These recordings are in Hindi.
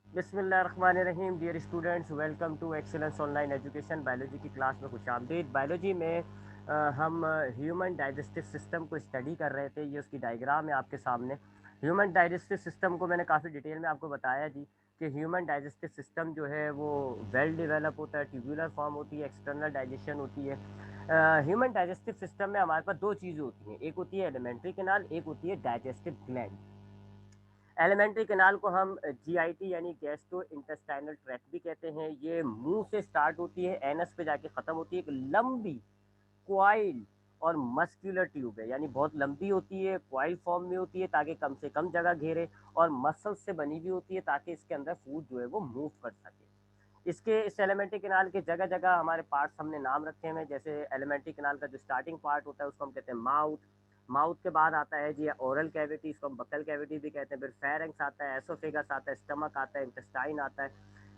बिस्मिल्लाहिर्रहमानिर्रहीम। Dear students, welcome to excellence online education. Biology की क्लास में खुशामदीद। बायोलॉजी में हम ह्यूमन डाइजेस्टिव सिस्टम को स्टडी कर रहे थे। ये उसकी डायग्राम है आपके सामने। ह्यूमन डाइजेस्टिव सिस्टम को मैंने काफ़ी डिटेल में आपको बताया जी कि ह्यूमन डाइजेस्टिव सिस्टम जो है वो वेल डेवलप होता है, ट्यूबुलर फॉर्म होती है, एक्सटर्नल डाइजेशन होती है। ह्यूमन डाइजेस्टिव सिस्टम में हमारे पास दो चीज़ें होती हैं, एक होती है एलिमेंट्री कैनाल, एक होती है डाइजेस्टिव ग्लैंड। एलिमेंट्री कैनाल को हम जीआईटी यानी गैस्ट्रो इंटेस्टाइनल ट्रैक्ट भी कहते हैं। ये मुंह से स्टार्ट होती है, एनस पे जाके खत्म होती है। एक लंबी क्वाइल और मस्कुलर ट्यूब है, यानी बहुत लंबी होती है, क्वाइल फॉर्म में होती है ताकि कम से कम जगह घेरे, और मसल्स से बनी हुई होती है ताकि इसके अंदर फूड जो है वो मूव कर सके। इसके इस एलिमेंट्री कैनाल के जगह जगह हमारे पार्ट्स हमने नाम रखे हुए हैं। जैसे एलिमेंट्री कैनाल का जो स्टार्टिंग पार्ट होता है उसको हम कहते हैं माउथ। माउथ के बाद आता है जी ओरल कैविटी, इसको हम बकल कैविटी भी कहते हैं। फिर फेरेंक्स आता है, एसोफेगस आता है, स्टमक आता है, इंटेस्टाइन आता है।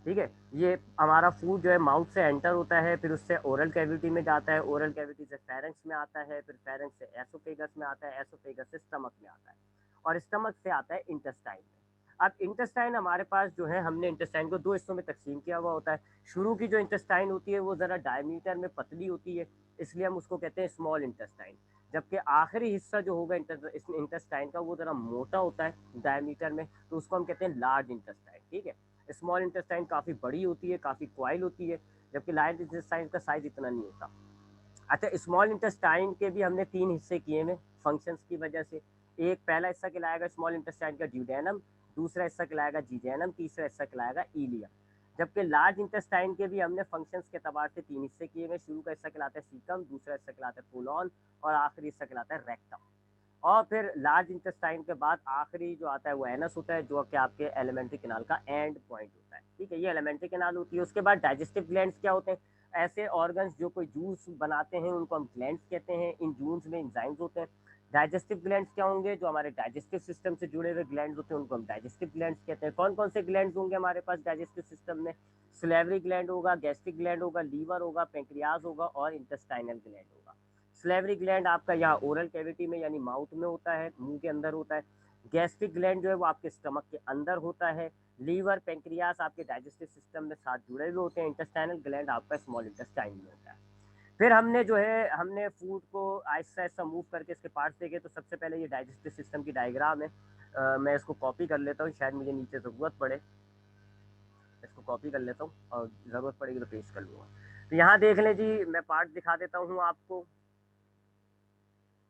ठीक है, ये हमारा फूड जो है माउथ से एंटर होता है, फिर उससे ओरल कैविटी में जाता है, ओरल कैविटी से फेरेंक्स में आता है, फिर फेरेंक्स से एसोफेगस में आता है, एसोफेगस से स्टमक में आता है, और स्टमक से आता है इंटेस्टाइन में। अब इंटेस्टाइन हमारे पास जो है, हमने इंटेस्टाइन को दो हिस्सों में तकसीम किया हुआ होता है। शुरू की जो इंटेस्टाइन होती है वो ज़रा डायमीटर में पतली होती है, इसलिए हम उसको कहते हैं स्मॉल इंटेस्टाइन। जबकि आखिरी हिस्सा जो होगा इंटेस्टाइन का वो ज़रा मोटा होता है डायमीटर में, तो उसको हम कहते हैं लार्ज इंटेस्टाइन। ठीक है, स्मॉल इंटेस्टाइन काफ़ी बड़ी होती है, काफ़ी क्वाइल होती है, जबकि लार्ज इंटेस्टाइन का साइज इतना नहीं होता। अच्छा, स्मॉल इंटेस्टाइन के भी हमने तीन हिस्से किए हैं फंक्शंस की वजह से। एक पहला हिस्सा कहलाएगा स्मॉल इंटेस्टाइन का ड्यूडेनम, दूसरा हिस्सा कहलाएगा जीजेनम, तीसरा हिस्सा कहलाएगा इलियम। जबकि लार्ज इंटेस्टाइन के भी हमने फंक्शंस के अतबार से तीन हिस्से किए हैं। शुरू का हिस्सा कहलाता है सीकम, दूसरा हिस्सा कहलाता है कोलॉन, और आखिरी हिस्सा कहलाता है रेक्टम। और फिर लार्ज इंटेस्टाइन के बाद आखिरी जो आता है वो एनस होता है, जो कि आपके एलिमेंट्री कैनाल का एंड पॉइंट होता है। ठीक है, ये एलिमेंट्री कैनाल होती है। उसके बाद डाइजेस्टिव ग्लैंड्स क्या होते हैं? ऐसे ऑर्गन्स जो कोई जूस बनाते हैं उनको हम ग्लैंड्स कहते हैं। इन जूस में इंजाइम्स होते हैं। डाइजेस्टिव ग्लैंड्स क्या होंगे? जो हमारे डाइजेस्टिव सिस्टम से जुड़े हुए ग्लैंड्स होते हैं उनको हम डाइजेस्टिव ग्लैंड्स कहते हैं। कौन कौन से ग्लैंड्स होंगे हमारे पास डाइजेस्टिव सिस्टम में? सिलेवरी ग्लैंड होगा, गैस्ट्रिक ग्लैंड होगा, लीवर होगा, पेंक्रियाज होगा, और इंटेस्टाइनल ग्लैंड होगा। स्लेवरी ग्लैंड आपका यहाँ ओरल कैविटी में यानी माउथ में होता है, मुंह के अंदर होता है। गैस्ट्रिक ग्लैंड जो है वो आपके स्टमक के अंदर होता है। लीवर, पेंक्रियास आपके डाइजेस्टिव सिस्टम में साथ जुड़े हुए होते हैं। इंटेस्टाइनल ग्लैंड आपका स्मॉल इंटेस्टाइन में होता है। फिर हमने जो है हमने फूड को आहिस्ता आहिस्ता मूव करके इसके पार्ट्स देखे। तो सबसे पहले ये डाइजेस्टिव सिस्टम की डायग्राम है। मैं इसको कॉपी कर लेता हूँ, शायद मुझे नीचे ज़रूरत पड़े। इसको कॉपी कर लेता हूँ और ज़रूरत पड़ेगी तो पेस्ट कर लूँगा। तो यहाँ देख लें जी, मैं पार्ट दिखा देता हूँ आपको।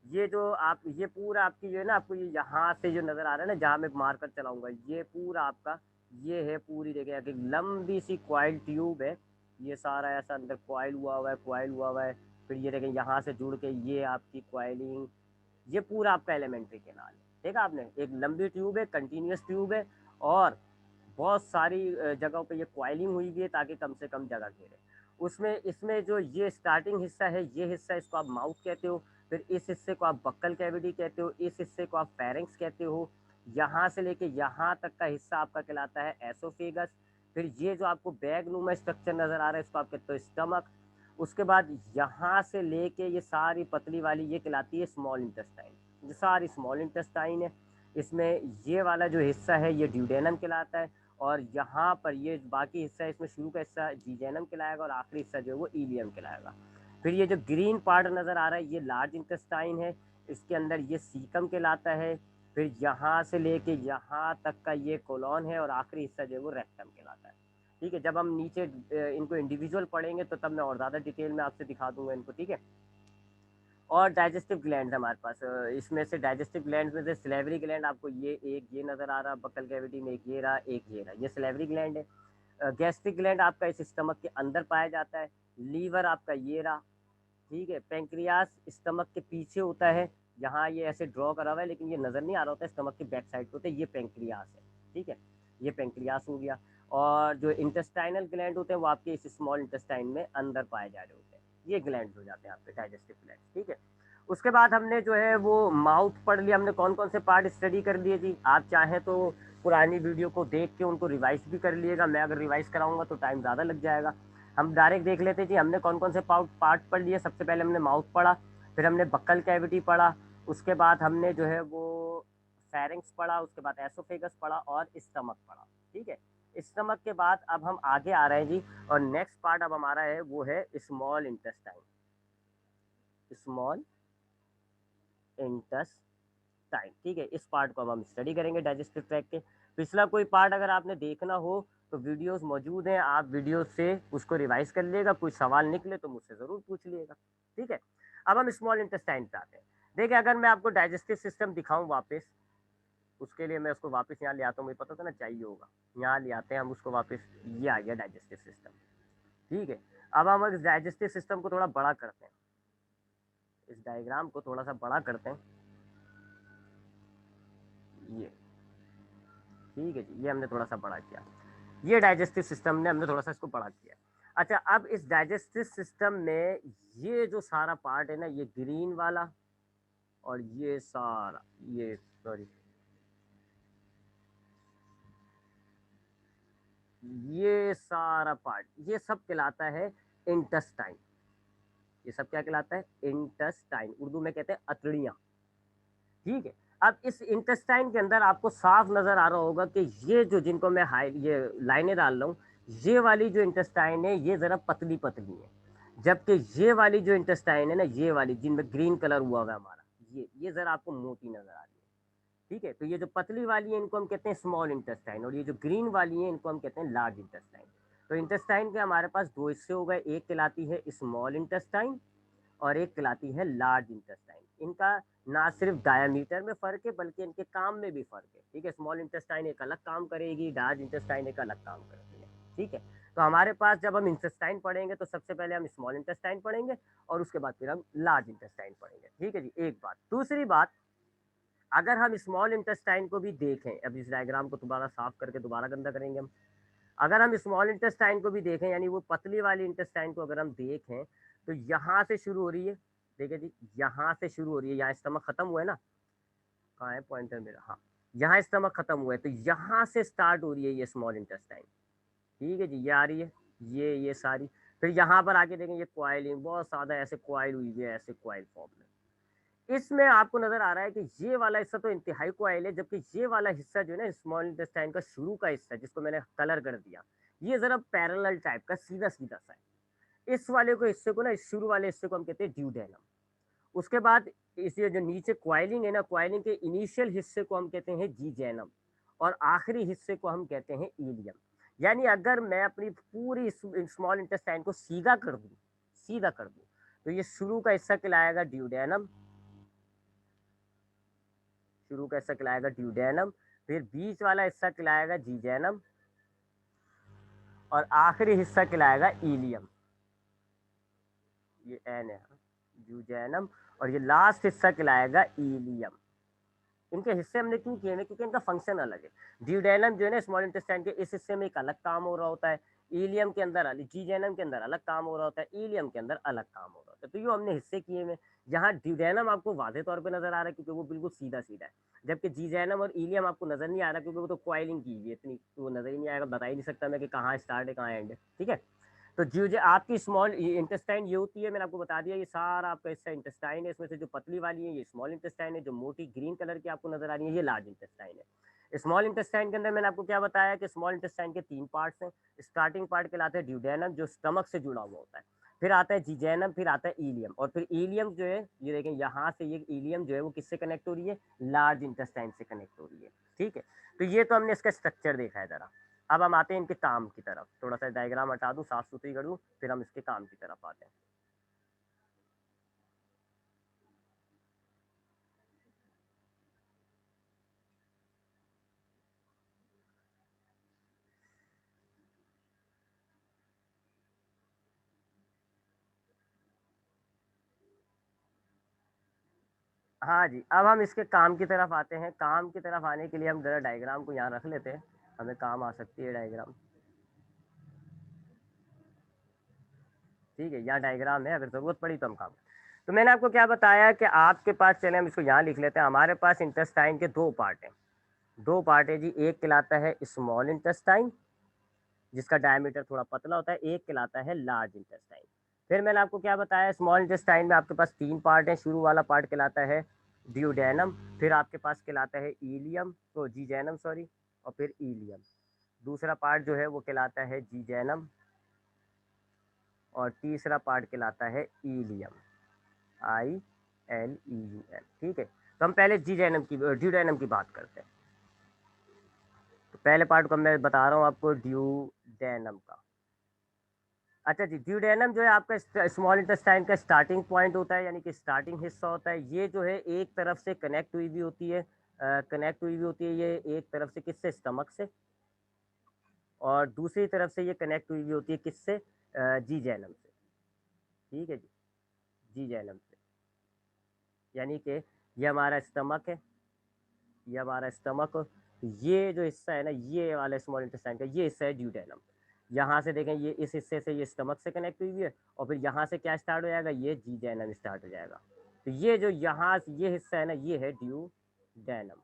ये जो आप ये पूरा आपकी जो है ना, आपको ये यहाँ से जो नज़र आ रहा है ना, जहाँ मैं मार्कर चलाऊंगा, ये पूरा आपका ये है पूरी जगह एक लंबी सी क्वाइल ट्यूब है। ये सारा ऐसा अंदर क्वाइल हुआ हुआ है, क्वाइल हुआ हुआ है। फिर ये देखें यहाँ से जुड़ के ये आपकी क्वाइलिंग, ये पूरा आपका एलिमेंट्री कैनाल है। देखा आपने, एक लंबी ट्यूब है, कंटिन्यूस ट्यूब है, और बहुत सारी जगहों पे ये क्वाइलिंग हुई हुई है ताकि कम से कम जगह घेरे। उसमें इसमें जो ये स्टार्टिंग हिस्सा है, ये हिस्सा इसको आप माउथ कहते हो। फिर इस हिस्से को आप बक्कल कैविटी कहते हो, इस हिस्से को आप फेरिंक्स कहते हो। यहाँ से लेके यहाँ तक का हिस्सा आपका कहलाता है एसोफेगस। फिर ये जो आपको बैग नुमा स्ट्रक्चर नज़र आ रहा है इसको आप कहते हो स्टमक। उसके बाद यहाँ से लेके ये सारी पतली वाली ये कहलाती है स्मॉल इंटेस्टाइन। ये सारी स्मॉल इंटेस्टाइन है। इसमें ये वाला जो हिस्सा है ये ड्यूडेनम कहलाता है, और यहाँ पर ये बाकी हिस्सा है, इसमें शुरू का हिस्सा जीजेनम कहलाएगा, और आखिरी हिस्सा जो है वो इलियम कहलाएगा। फिर ये जो ग्रीन पार्ट नज़र आ रहा है ये लार्ज इंटेस्टाइन है, इसके अंदर ये सीकम कहलाता है। फिर यहाँ से लेके यहाँ तक का ये कोलॉन है, और आखिरी हिस्सा जो है वो रेक्टम कहलाता है। ठीक है, जब हम नीचे इनको इंडिविजुअल पढ़ेंगे तो तब मैं और ज़्यादा डिटेल में आपसे दिखा दूंगा इनको। ठीक है, और डाइजेस्टिव ग्लैंड है हमारे पास। इसमें से डाइजेस्टिव ग्लैंड में से सिलेवरी ग्लैंड आपको ये एक ये नज़र आ रहा, बकल कैविटी में एक ये रहा, एक ये रहा, ये सिलेवरी ग्लैंड है। गैस्ट्रिक ग्लैंड आपका इस स्टमक के अंदर पाया जाता है। लीवर आपका ये रहा। ठीक है, पेंक्रियास स्टमक के पीछे होता है, यहाँ ये ऐसे ड्रॉ करा हुआ है लेकिन ये नज़र नहीं आ रहा होता है, स्टमक के बैक साइड पे होता है, ये पेंक्रियास है। ठीक है, ये पेंक्रियास हो गया। और जो इंटेस्टाइनल ग्लैंड होते हैं वो आपके इस स्मॉल इंटेस्टाइन में अंदर पाए जा रहे होते हैं। ये ग्लैंड हो जाते हैं आपके डाइजेस्टिव ग्लैंड। ठीक है, उसके बाद हमने जो है वो माउथ पढ़ लिया, हमने कौन कौन से पार्ट स्टडी कर लिए जी। आप चाहें तो पुरानी वीडियो को देख के उनको रिवाइज भी कर लिएगा, मैं अगर रिवाइज कराऊंगा तो टाइम ज़्यादा लग जाएगा। हम डायरेक्ट देख लेते जी, हमने कौन कौन से पार्ट पढ़ लिए। सबसे पहले हमने माउथ पढ़ा, फिर हमने बक्कल कैविटी पढ़ा, उसके बाद हमने जो है वो फेरिंक्स पढ़ा, उसके बाद एसोफेगस पढ़ा, और स्टमक पढ़ा। ठीक है, स्टमक के बाद अब हम आगे आ रहे हैं जी, और नेक्स्ट पार्ट अब हमारा है वो है स्मॉल इंटेस्टाइन। स्मॉल इंटेस्टाइन, ठीक है, इस पार्ट को अब हम स्टडी करेंगे डाइजेस्टिव ट्रैक्ट के। पिछला कोई पार्ट अगर आपने देखना हो तो वीडियोस मौजूद हैं, आप वीडियो से उसको रिवाइज कर लिएगा, कोई सवाल निकले तो मुझसे ज़रूर पूछ लिएगा, ठीक है। अब हम स्मॉल इंटेस्टाइन पे आते हैं। देखिए, अगर मैं आपको डाइजेस्टिव सिस्टम दिखाऊं वापस, उसके लिए मैं उसको वापस यहाँ ले आता हूँ, मुझे पता था ना चाहिए होगा, यहाँ ले आते हैं हम उसको वापस। ये आ गया डाइजेस्टिव सिस्टम, ठीक है। अब हम इस डाइजेस्टिव सिस्टम को थोड़ा बड़ा करते हैं, इस डायग्राम को थोड़ा सा बड़ा करते हैं, ये ठीक है जी, ये हमने थोड़ा सा बड़ा किया, ये डाइजेस्टिव सिस्टम ने हमने थोड़ा सा इसको बड़ा किया। अच्छा, अब इस डाइजेस्टिव सिस्टम में ये जो सारा पार्ट है ना, ये ग्रीन वाला और ये सारा, ये सॉरी, ये सारा पार्ट, ये सब कहलाता है इंटेस्टाइन। ये सब क्या कहलाता है? इंटेस्टाइन, उर्दू में कहते हैं अतड़ियाँ, ठीक है। अब इस इंटेस्टाइन के अंदर आपको साफ नजर आ रहा होगा कि ये जो, जिनको मैं हाई ये लाइनें डाल रहा हूँ, ये वाली जो इंटेस्टाइन है ये जरा पतली पतली है, जबकि ये वाली जो इंटेस्टाइन है ना, ये वाली जिनमें ग्रीन कलर हुआ हुआ है हमारा, ये जरा आपको मोटी नजर आ रही है, ठीक है। तो ये जो पतली वाली है इनको हम कहते हैं स्मॉल इंटेस्टाइन, और ये जो ग्रीन वाली है इनको हम कहते हैं लार्ज इंटेस्टाइन। तो इंटेस्टाइन के हमारे पास दो हिस्से हो गए, एक कहलाती है स्मॉल इंटेस्टाइन और एक कहलाती है लार्ज इंटेस्टाइन। इनका ना सिर्फ डायामीटर में फर्क है बल्कि इनके काम में भी फर्क है, ठीक है। स्मॉल इंटेस्टाइन एक अलग काम करेगी, लार्ज इंटेस्टाइन एक अलग काम करती है, ठीक है। तो हमारे पास जब हम इंटेस्टाइन पढ़ेंगे तो सबसे पहले हम स्मॉल इंटेस्टाइन पढ़ेंगे और उसके बाद फिर हम लार्ज इंटेस्टाइन पढ़ेंगे, ठीक है जी। एक बात, दूसरी बात, अगर हम स्मॉल इंटेस्टाइन को भी देखें, अब इस डायग्राम को दोबारा साफ करके दोबारा गंदा करेंगे हम, अगर हम स्मॉल इंटेस्टाइन को भी देखें, यानी वो पतली वाली इंटेस्टाइन को अगर हम देखें, तो यहाँ से शुरू हो रही है, देखिए जी, यहाँ से शुरू हो रही है, यहाँ स्टमक खत्म हुआ है ना, कहाँ है पॉइंटर मेरा, हाँ, यहाँ स्टमक खत्म हुआ है, तो यहाँ से स्टार्ट हो रही है ये स्मॉल इंटेस्टाइन, ठीक है जी, ये आ रही है, ये सारी। फिर यहाँ पर आके देखें, ये क्वाइलिंग बहुत ज्यादा ऐसे क्वाइल हुई है, ऐसे क्वाइल फॉर्म में। इसमें आपको नजर आ रहा है कि ये वाला हिस्सा तो इंतहाई क्वाइल है, जबकि ये वाला हिस्सा जो है ना स्मॉल इंटेस्टाइन का शुरू का हिस्सा, जिसको मैंने कलर कर दिया, ये जरा पैरेलल टाइप का सीधा सीधा सा है। इस वाले को, हिस्से को ना, इस शुरू वाले हिस्से को हम कहते हैं ड्यूडेनम। उसके बाद इस ये जो नीचे क्वाइलिंग है ना, क्वाइलिंग के इनिशियल हिस्से को हम कहते हैं जीजेनम, और आखिरी हिस्से को हम कहते हैं इलियम। यानी अगर मैं अपनी पूरी स्मॉल इंटेस्टाइन को सीधा कर दूं, सीधा कर दूं, तो ये शुरू का हिस्सा कहलाएगा ड्यूडेनम, शुरू का हिस्सा कहलाएगा ड्यूडेनम, फिर बीच वाला हिस्सा कहलाएगा जीजेनम, और आखिरी हिस्सा कहलाएगा इलियम, ये एन है, ड्यूडेनम, और ये लास्ट हिस्सा कहलाएगा इलियम। इनके हिस्से हमने क्यों किए हैं? क्योंकि इनका फंक्शन अलग है। ड्यूडेनम जो है ना स्मॉल इंटेस्टाइन के इस हिस्से में एक अलग काम हो रहा होता है, इलियम के अंदर अलग, जीजेनम के अंदर अलग काम हो रहा होता है, इलियम के अंदर अलग काम हो रहा होता है। तो ये हमने हिस्से किए में, यहाँ ड्यूडेनम आपको वाजे तौर पे नजर आ रहा है क्योंकि वो बिल्कुल सीधा सीधा है, जबकि जीजेनम और इलियम आपको नजर नहीं आ रहा क्योंकि वो तो क्वाइलिंग की हुई है इतनी, तो वो नजर ही नहीं आएगा, बता ही नहीं सकता मैं कि कहाँ स्टार्ट है कहाँ एंड है, ठीक है। तो जो आपकी स्मॉल इंटेस्टाइन ये होती है, मैंने आपको बता दिया, ये सारा आपका हिस्सा इंटेस्टाइन है। इसमें से जो पतली वाली है ये स्मॉल इंटेस्टाइन है, जो मोटी ग्रीन कलर की आपको नजर आ रही है ये लार्ज इंटेस्टाइन है। स्मॉल इंटेस्टाइन के अंदर मैंने आपको क्या बताया कि स्मॉल इंटेस्टाइन के तीन पार्ट्स हैं। स्टार्टिंग पार्ट कहलाता है ड्यूडेनम, जो स्टमक से जुड़ा हुआ होता है, फिर आता है जीजेनम, फिर आता है इलियम, और फिर इलियम जो है, ये देखें यहाँ से, ये इलियम जो है वो किससे कनेक्ट हो रही है? लार्ज इंटेस्टाइन से कनेक्ट हो रही है, ठीक है। तो ये तो हमने इसका स्ट्रक्चर देखा है जरा। अब हम आते हैं इनके काम की तरफ, थोड़ा सा डायग्राम हटा दूं, साफ सुथरी कर दूं, फिर हम इसके काम की तरफ आते हैं। हाँ जी, अब हम इसके काम की तरफ आते हैं। काम की तरफ आने के लिए हम जरा डायग्राम को यहाँ रख लेते हैं, हमें काम आ सकती है डायग्राम, ठीक है। यहाँ डायग्राम है, अगर ज़रूरत पड़ी तो हम काम। तो मैंने आपको क्या बताया कि आपके पास, चले हम इसको यहाँ लिख लेते हैं, हमारे पास इंटेस्टाइन के दो पार्ट हैं, दो पार्ट है जी। एक कहलाता है स्मॉल इंटेस्टाइन, जिसका डायमीटर थोड़ा पतला होता है, एक कहलाता है लार्ज इंटेस्टाइन। फिर मैंने आपको क्या बताया, स्मॉल इंटेस्टाइन में आपके पास तीन पार्ट हैं। शुरू वाला पार्ट कहलाता है ड्यूडेनम, फिर आपके पास कहलाता है इलियम, तो जीजेनम सॉरी, और फिर इलियम। दूसरा पार्ट जो है वो कहलाता है जीजैनम, और तीसरा पार्ट कहलाता है इलियम, ILEUM। ठीक है, तो हम पहले जीजैनम की ड्यूडेनम की बात करते हैं। तो पहले पार्ट को मैं बता रहा हूँ आपको, ड्यूडेनम का। अच्छा जी, ड्यूडेनम जो है आपका स्मॉल इंटेस्टाइन का स्टार्टिंग पॉइंट होता है, यानी कि स्टार्टिंग हिस्सा होता है। ये जो है एक तरफ से कनेक्ट हुई भी होती है, ये एक तरफ से किससे, स्टमक से, और दूसरी तरफ से ये कनेक्ट हुई भी होती है किससे, जीजैनम से। ठीक है जी, जीजैनम से, यानी कि ये हमारा स्टमक है, ये हमारा स्टमक, ये जो हिस्सा है ना, ये वाला स्मॉल इंटेस्टाइन का ये हिस्सा है ड्यूडेनम। यहाँ से देखें, ये इस हिस्से से ये स्टमक से कनेक्ट हुई है, और फिर यहाँ से क्या स्टार्ट हो जाएगा, ये जीजैनम स्टार्ट हो जाएगा। तो ये जो यहाँ ये हिस्सा है ना, ये है ड्यूडेनम।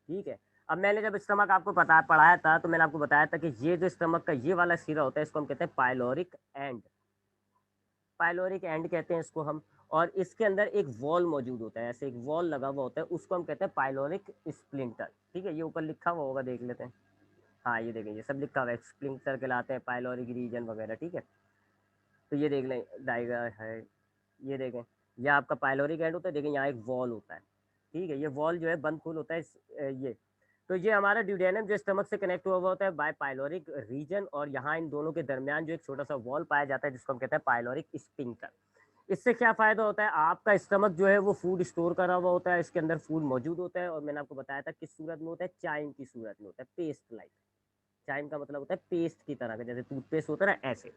ठीक है, अब मैंने जब स्टमक आपको पढ़ाया था, तो मैंने आपको बताया था कि ये जो स्टमक का ये वाला सिरा होता है, इसको हम कहते हैं पाइलोरिक एंड, पाइलोरिक एंड कहते हैं इसको हम। और इसके अंदर एक वॉल मौजूद होता है, ऐसे एक वॉल लगा हुआ होता है, उसको हम कहते हैं पाइलोरिक स्प्लिंटर। ठीक है, ये ऊपर लिखा हुआ होगा, देख लेते हैं। हाँ, ये देखें, ये सब लिखा हुआ है, स्प्लिंटर कहलाते हैं, पाइलोरिक रीजन वगैरह। ठीक है, तो ये देख लें, डायग्राम है, ये देखें, ये आपका पाइलोरिक एंड होता है। देखें, यहाँ एक वॉल होता है। ठीक है, ये वॉल जो है बंद खुल होता है ये। तो ये हमारा ड्यूडेनम जो स्टमक से कनेक्ट हुआ होता है बाय पाइलोरिक रीजन, और यहाँ इन दोनों के दरमियान जो एक छोटा सा वॉल पाया जाता है, जिसको हम कहते हैं पाइलोरिक स्पिंक्टर। इससे क्या फ़ायदा होता है, आपका स्टमक जो है वो फूड स्टोर करा हुआ होता है, इसके अंदर फूड मौजूद होता है, और मैंने आपको बताया था किस सूरत में होता है, चाइम की सूरत में होता है, पेस्ट लाइक। चाइम का मतलब होता है पेस्ट की तरह का, जैसे टूथपेस्ट होता है ना, ऐसे।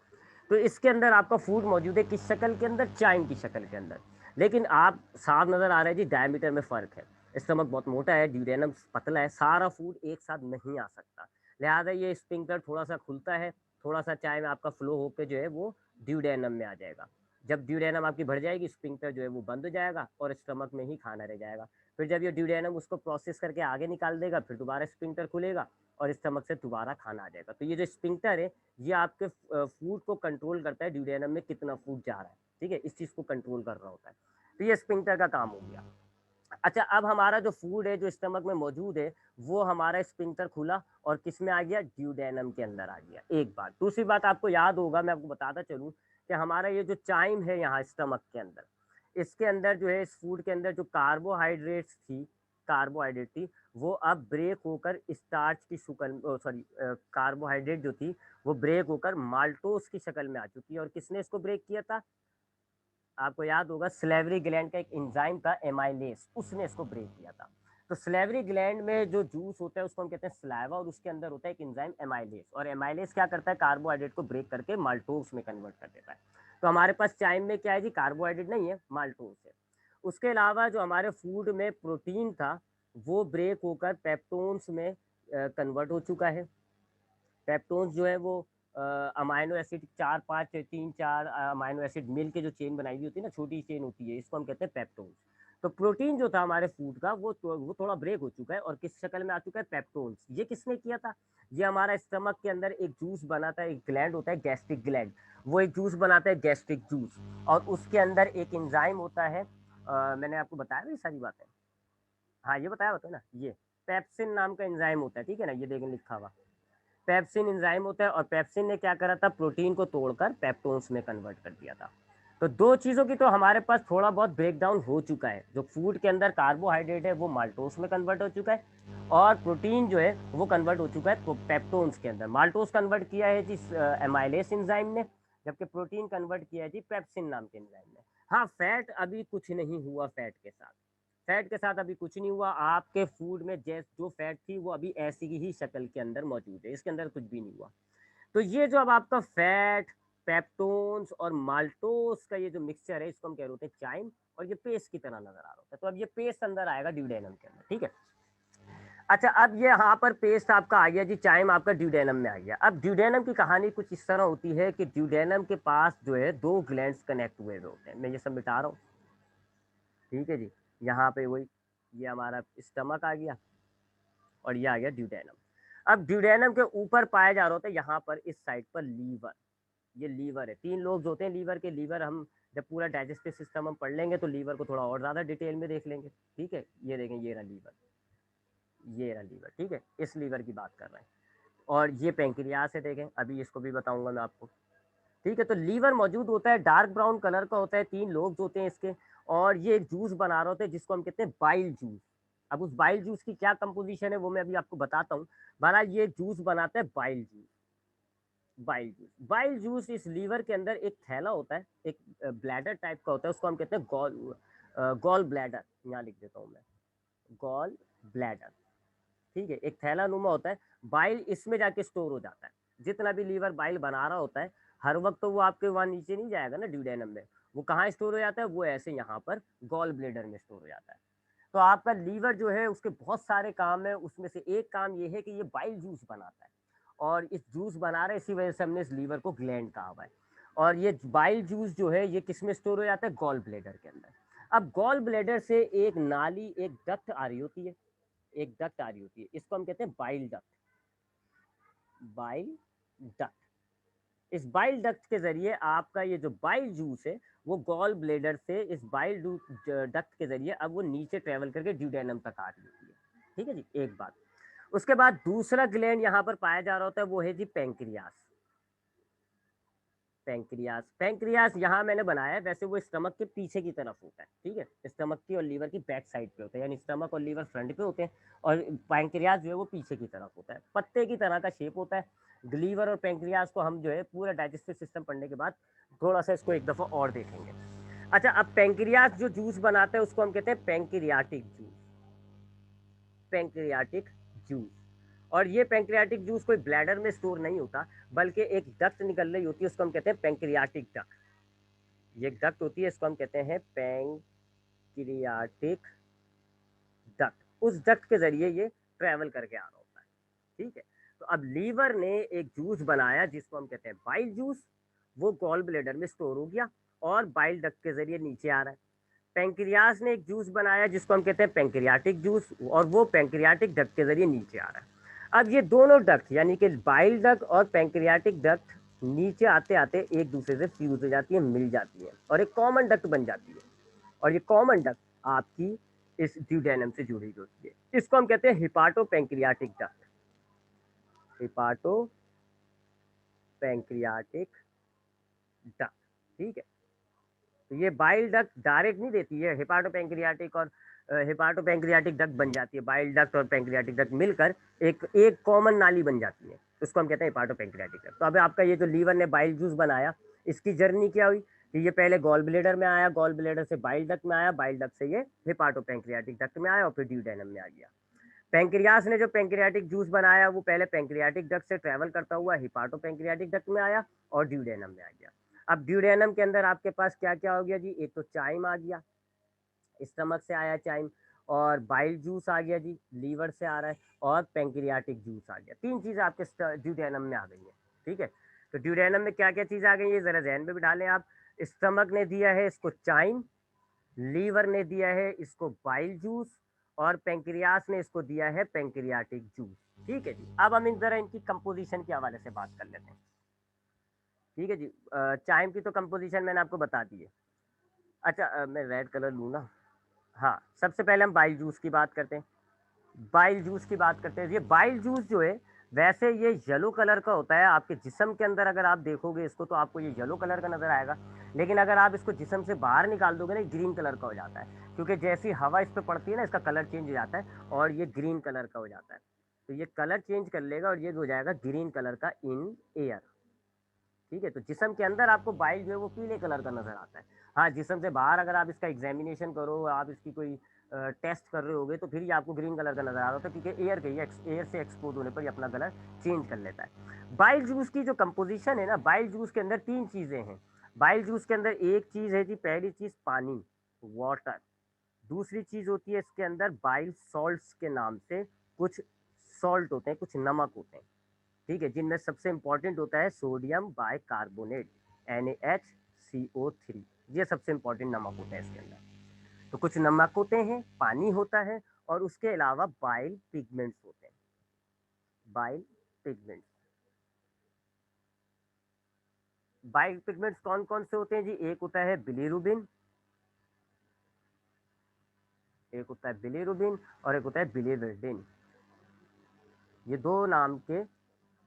तो इसके अंदर आपका फूड मौजूद है, किस शक्ल के अंदर, चाइम की शक्ल के अंदर। लेकिन आप साफ नज़र आ रहा है जी, डायमीटर में फ़र्क है। स्टमक बहुत मोटा है, ड्यूडेनम पतला है, सारा फूड एक साथ नहीं आ सकता, लिहाजा ये स्पिंक्टर थोड़ा सा खुलता है, थोड़ा सा चाइम आपका फ्लो होकर जो है वो ड्यूडेनम में आ जाएगा। जब ड्यूडेनम आपकी भर जाएगी, स्पिंक्टर जो है वो बंद हो जाएगा, और स्टमक में ही खाना रह जाएगा। फिर जब ये ड्यूडेनम उसको प्रोसेस करके आगे निकाल देगा, फिर दोबारा स्पिंक्टर खुलेगा, और स्टमक से दोबारा खाना आ जाएगा। तो ये जो स्पिंक्टर है, ये आपके फूड को कंट्रोल करता है, ड्यूडेनम में कितना फूड जा रहा है। ठीक है, इस चीज़ को कंट्रोल कर रहा होता है। तो ये स्पिंक्टर का काम हो गया। अच्छा, अब हमारा जो फूड है जो स्टमक में मौजूद है, वो हमारा स्पिंक्टर खुला और किस में आ गया, ड्यूडेनम के अंदर आ गया। एक बात, दूसरी बात आपको याद होगा, मैं आपको बताता चलूँ कि हमारा ये जो चाइम है यहाँ स्टमक के अंदर, इसके अंदर जो है, इस फूड के अंदर जो कार्बोहाइड्रेट्स थी, कार्बोहाइड्रेट थी, वो अब ब्रेक होकर स्टार्च की शक्ल, सॉरी, कार्बोहाइड्रेट जो थी वो ब्रेक होकर माल्टोस की शक्ल में आ चुकी है। और किसने इसको ब्रेक किया था, आपको याद होगा, स्लेवरी ग्लैंड का एक एंजाइम था एमाइलेस, उसने इसको ब्रेक किया था। तो स्लेवरी ग्लैंड में जो जूस होता है उसको हम कहते हैं स्लाइवा, और उसके अंदर होता है एक एंजाइम एमाइलेस, और एमाइलेस क्या करता है, कार्बोहाइड्रेट को ब्रेक करके माल्टोस में कन्वर्ट कर देता है। तो हमारे पास चाइम में क्या है जी, कार्बोहाइड्रेट नहीं है, माल्टोस है। उसके अलावा जो हमारे फूड में प्रोटीन था, वो ब्रेक होकर पेप्टोन्स में कन्वर्ट हो चुका है। पेप्टोन्स जो है वो अमाइनो एसिड, 4 5 3 4 अमाइनो एसिड मिल के जो चेन बनाई हुई होती है ना, छोटी चेन होती है, इसको हम कहते हैं पेप्टोन्स। तो प्रोटीन जो था हमारे फूड का, वो थोड़ा ब्रेक हो चुका है, और किस शक्ल में आ चुका है, पेप्टोन्स। ये किसने किया था, ये हमारा स्टमक के अंदर एक जूस बनाता है, एक ग्लैंड होता है गैस्ट्रिक ग्लैंड, वो एक जूस बनाता है गैस्ट्रिक जूस, और उसके अंदर एक एंजाइम होता है, मैंने आपको बताया ये सारी बातें। हाँ, ये बताया होता है ना, ये पेप्सिन नाम का एंजाइम होता है। ठीक है ना, ये देखें लिखा हुआ, पेप्सिन एंजाइम होता है, और पेप्सिन ने क्या करा था, प्रोटीन को तोड़कर पेप्टोन्स में कन्वर्ट कर दिया था। तो दो चीज़ों की तो हमारे पास थोड़ा बहुत ब्रेकडाउन हो चुका है। जो फूड के अंदर कार्बोहाइड्रेट है वो माल्टोस में कन्वर्ट हो चुका है, और प्रोटीन जो है वो कन्वर्ट हो चुका है पेप्टोन्स के अंदर। माल्टोस कन्वर्ट किया है जी एमाइलेस एंजाइम ने, जबकि प्रोटीन कन्वर्ट किया है जी पेप्सिन नाम के एंजाइम ने। हाँ, फैट अभी कुछ नहीं हुआ, फैट के साथ अभी कुछ नहीं हुआ। आपके फूड में जो फैट थी वो अभी ऐसी ही शक्ल के अंदर मौजूद है, इसके अंदर कुछ भी नहीं हुआ। तो ये जो अब आपका फैट, पेप्टोन्स और माल्टोस का ये जो मिक्सचर है, इसको हम कह रहे होते हैं चाइम, और ये पेस्ट की तरह नजर आ रहा होता है। तो अब ये पेस्ट अंदर आएगा ड्यूडेनम के अंदर। ठीक है, अच्छा, अब ये यहाँ पर पेस्ट आपका आ गया जी, चाइम आपका ड्यूडेनम में आ गया। अब ड्यूडेनम की कहानी कुछ इस तरह होती है कि ड्यूडेनम के पास जो है दो ग्लैंड्स कनेक्ट हुए होते हैं। मैं ये सब मिटा रहा हूँ। ठीक है जी, यहाँ पे वही, ये हमारा स्टमक आ गया, और ये आ गया ड्यूडेनम। अब ड्यूडेनम के ऊपर पाया जा रहा होता है यहाँ पर इस साइड पर लीवर। ये लीवर है, 3 लोब्स होते हैं लीवर के। लीवर हम जब पूरा डाइजेस्टिव सिस्टम हम पढ़ लेंगे तो लीवर को थोड़ा और ज़्यादा डिटेल में देख लेंगे। ठीक है, ये देखें, ये रहा लीवर, ये रहा लीवर। ठीक है, इस लीवर की बात कर रहे हैं। और ये पेंक्रियास है, देखें अभी इसको भी बताऊंगा मैं आपको। ठीक है, तो लीवर मौजूद होता है, डार्क ब्राउन कलर का होता है, 3 लोब्स होते हैं इसके, और ये एक जूस बना रहा होता है जिसको हम कहते हैं बाइल जूस। अब उस बाइल जूस की क्या कंपोजिशन है वो मैं अभी आपको बताता हूँ। बहरहाल ये जूस बनाता है bile juice. Bile juice, bile juice इस लीवर के अंदर एक थैला होता है, एक ब्लैडर टाइप का होता है, उसको हम कहते हैं गॉल ब्लैडर। यहाँ लिख देता हूँ मैं, गॉल ब्लैडर। ठीक है, एक थैला नुमा होता है, बाइल इसमें जाके स्टोर हो जाता है। जितना भी लीवर बाइल बना रहा होता है, हर वक्त तो वो आपके वहाँ नीचे नहीं जाएगा ना ड्यूडेनम में, वो कहाँ स्टोर हो जाता है, वो ऐसे यहाँ पर गॉल ब्लेडर में स्टोर हो जाता है। तो आपका लीवर जो है उसके बहुत सारे काम है, उसमें से एक काम ये है कि ये बाइल जूस बनाता है, और इस जूस बना रहे इसी वजह से हमने इस लीवर को ग्लैंड कहा हुआ है। और ये बाइल जूस जो है ये किस में स्टोर हो जाता है, गॉल ब्लेडर के अंदर। अब गॉल ब्लेडर से एक नाली, एक डक्ट आ रही होती है, एक डक्ट आ रही होती है, इसको हम कहते हैं बाइल डक्ट। बाइल डक्ट, इस बाइल डक्ट के जरिए आपका ये जो बाइल जूस है वो गॉल ब्लेडर से इस बाइल डक्ट के जरिए अब वो नीचे ट्रेवल करके ड्यूडेनम तक आ रही होती है। ठीक है जी, एक बात। उसके बाद दूसरा ग्लैंड यहाँ पर पाया जा रहा होता है, वो है जी पेंक्रियास। पेंक्रियास, पेंक्रियास यहाँ मैंने बनाया है, वैसे वो स्टमक के पीछे की तरफ होता है। ठीक है, स्टमक की और लीवर की बैक साइड पे होता है, यानी स्टमक और लीवर फ्रंट पे होते हैं, और पेंक्रियास जो है वो पीछे की तरफ होता है, पत्ते की तरह का शेप होता है। लीवर और पेंक्रियास को हम जो है पूरा डाइजेस्टिव सिस्टम पढ़ने के बाद थोड़ा सा इसको एक दफ़ा और देखेंगे। अच्छा, अब पेंक्रियास जो जूस बनाता है उसको हम कहते हैं पेंक्रियाटिक जूस। पेंक्रियाटिक जूस, और ये पेंक्रियाटिक जूस कोई ब्लैडर में स्टोर नहीं होता, बल्कि एक डक्ट निकल रही होती है, उसको हम कहते हैं पेंक्रियाटिक डक्ट। ये एक डक्ट होती है, इसको हम कहते हैं पेंक्रियाटिक डक्ट। उस डक्ट के जरिए ये ट्रेवल करके आ रहा होता है। ठीक है, तो अब लीवर ने एक जूस बनाया जिसको हम कहते हैं बाइल जूस, वो गॉल ब्लेडर में स्टोर हो गया और बाइल डक्ट के जरिए नीचे आ रहा है। पेंक्रियास ने एक जूस बनाया जिसको हम कहते हैं पेंक्रियाटिक जूस, और वो पेंक्रियाटिक डक्ट के जरिए नीचे आ रहा है। अब ये दोनों डक्ट यानी कि बाइल डक्ट और पेंक्रियाटिक डक्ट नीचे आते आते एक दूसरे से फ्यूज हो जाती है, मिल जाती है, और एक कॉमन डक्ट बन जाती है। और ये कॉमन डक्ट आपकी इस ड्यूडेनम से जुड़ी होती है, इसको हम कहते हैं hepato pancreatic duct. Hepato pancreatic duct. ठीक है, तो ये बाइल डक्ट डायरेक्ट नहीं देती है, हिपाटो पेंक्रियाटिक और हिपाटो पेंक्रियाटिक डक्ट बन जाती है, बाइल डक्ट और पेंक्रियाटिक डक्ट मिलकर एक एक कॉमन नाली बन जाती है, उसको हम कहते हैं हिपाटो पेंक्रियाटिक डक्ट। तो अब आपका ये जो लीवर ने बाइल जूस बनाया, इसकी जर्नी क्या हुई कि ये पहले गॉल ब्लेडर में आया, गॉल ब्लेडर से बाइल डक्ट में आया, बाइल डक्ट से ये हिपाटो पेंक्रियाटिक डक्ट में आया, और फिर ड्यूडेनम में आ गया। पेंक्रियास ने जो पेंक्रियाटिक जूस बनाया वो पहले पेंक्रियाटिक डक्ट से ट्रेवल करता हुआ हिपाटो पेंक्रियाटिक डक्ट में आया और ड्यूडेनम में आ गया। अब ड्यूडेनम के अंदर आपके पास क्या क्या हो गया जी, एक तो चाइम आ गया, स्टमक से आया चाइम, और बाइल जूस आ गया जी, लीवर से आ रहा है, और पेंक्रियाटिक जूस आ गया। 3 चीज़ें आपके ड्यूडेनम में आ गई है। ठीक है, तो ड्यूडेनम में क्या क्या चीज़ आ गई है ज़रा जहन में बिठा लें आप। स्टमक ने दिया है इसको चाइम, लीवर ने दिया है इसको बाइल जूस, और पेंक्रियास ने इसको दिया है पेंक्रियाटिक जूस। ठीक है जी, अब हम इन जरा इनकी कंपोजिशन के हवाले से बात कर लेते हैं। ठीक है जी, चाइम की तो कंपोजिशन मैंने आपको बता दी है। अच्छा, मैं रेड कलर लूँ ना। हाँ, सबसे पहले हम बाइल जूस की बात करते हैं। बाइल जूस की बात करते हैं, ये बाइल जूस जो है वैसे ये येलो कलर का होता है, आपके जिस्म के अंदर अगर आप देखोगे इसको तो आपको ये येलो कलर का नजर आएगा, लेकिन अगर आप इसको जिस्म से बाहर निकाल दोगे ना, ग्रीन कलर का हो जाता है, क्योंकि जैसी हवा इस पर पड़ती है ना इसका कलर चेंज हो जाता है और ये ग्रीन कलर का हो जाता है। तो ये कलर चेंज कर लेगा और ये हो जाएगा ग्रीन कलर का इन एयर। ठीक है, तो जिस्म के अंदर आपको बाइल जो है वो पीले कलर का नजर आता है। हाँ, जिस्म से बाहर अगर आप इसका एग्जामिनेशन करो, आप इसकी कोई टेस्ट कर रहे होगे तो फिर ये आपको ग्रीन कलर का नजर आ रहा होता है, क्योंकि एयर के एयर से एक्सपोज होने पर ये अपना कलर चेंज कर लेता है। बाइल जूस की जो कंपोजिशन है ना, बाइल जूस के अंदर 3 चीजें हैं। बाइल जूस के अंदर एक चीज है जी, पहली चीज पानी, वाटर। दूसरी चीज होती है इसके अंदर बाइल सॉल्ट्स के नाम से कुछ सॉल्ट होते हैं, कुछ नमक होते हैं। ठीक है, जिनमें सबसे इंपॉर्टेंट होता है सोडियम बाई कार्बोनेट, NaHCO3। ये सबसे इंपॉर्टेंट नमक होता है इसके अंदर। तो कुछ नमक होते हैं, पानी होता है, और उसके अलावा बाइल पिगमेंट्स होते हैं। बाइल पिगमेंट्स, बाइल पिगमेंट्स कौन कौन से होते हैं जी, एक होता है बिलीरुबिन, एक होता है बिलीरुबिन, और एक होता है बिलीरुबिन। ये दो नाम के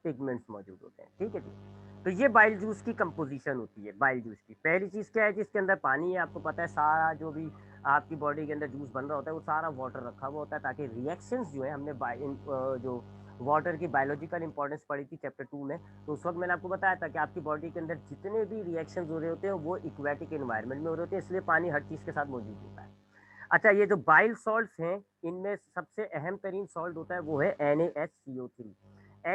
पिगमेंट्स मौजूद होते हैं। ठीक है जी। तो ये बाइल जूस की कंपोजिशन होती है। बाइल जूस की पहली चीज़ क्या है जी, इसके अंदर पानी है। आपको पता है सारा जो भी आपकी बॉडी के अंदर जूस बन रहा होता है वो सारा वाटर रखा हुआ होता है, ताकि रिएक्शंस जो है हमने जो वाटर की बायोलॉजिकल इंपॉर्टेंस पढ़ी थी चैप्टर 2 में, तो उस वक्त मैंने आपको बताया था कि आपकी बॉडी के अंदर जितने भी रिएक्शंस हो रहे होते हैं वो इक्वेटिक एनवायरनमेंट में हो रहे होते हैं, इसलिए पानी हर चीज़ के साथ मौजूद होता है। अच्छा, ये जो बाइल सॉल्ट्स हैं इनमें सबसे अहम तरीन सॉल्ट होता है वो है NaHCO3।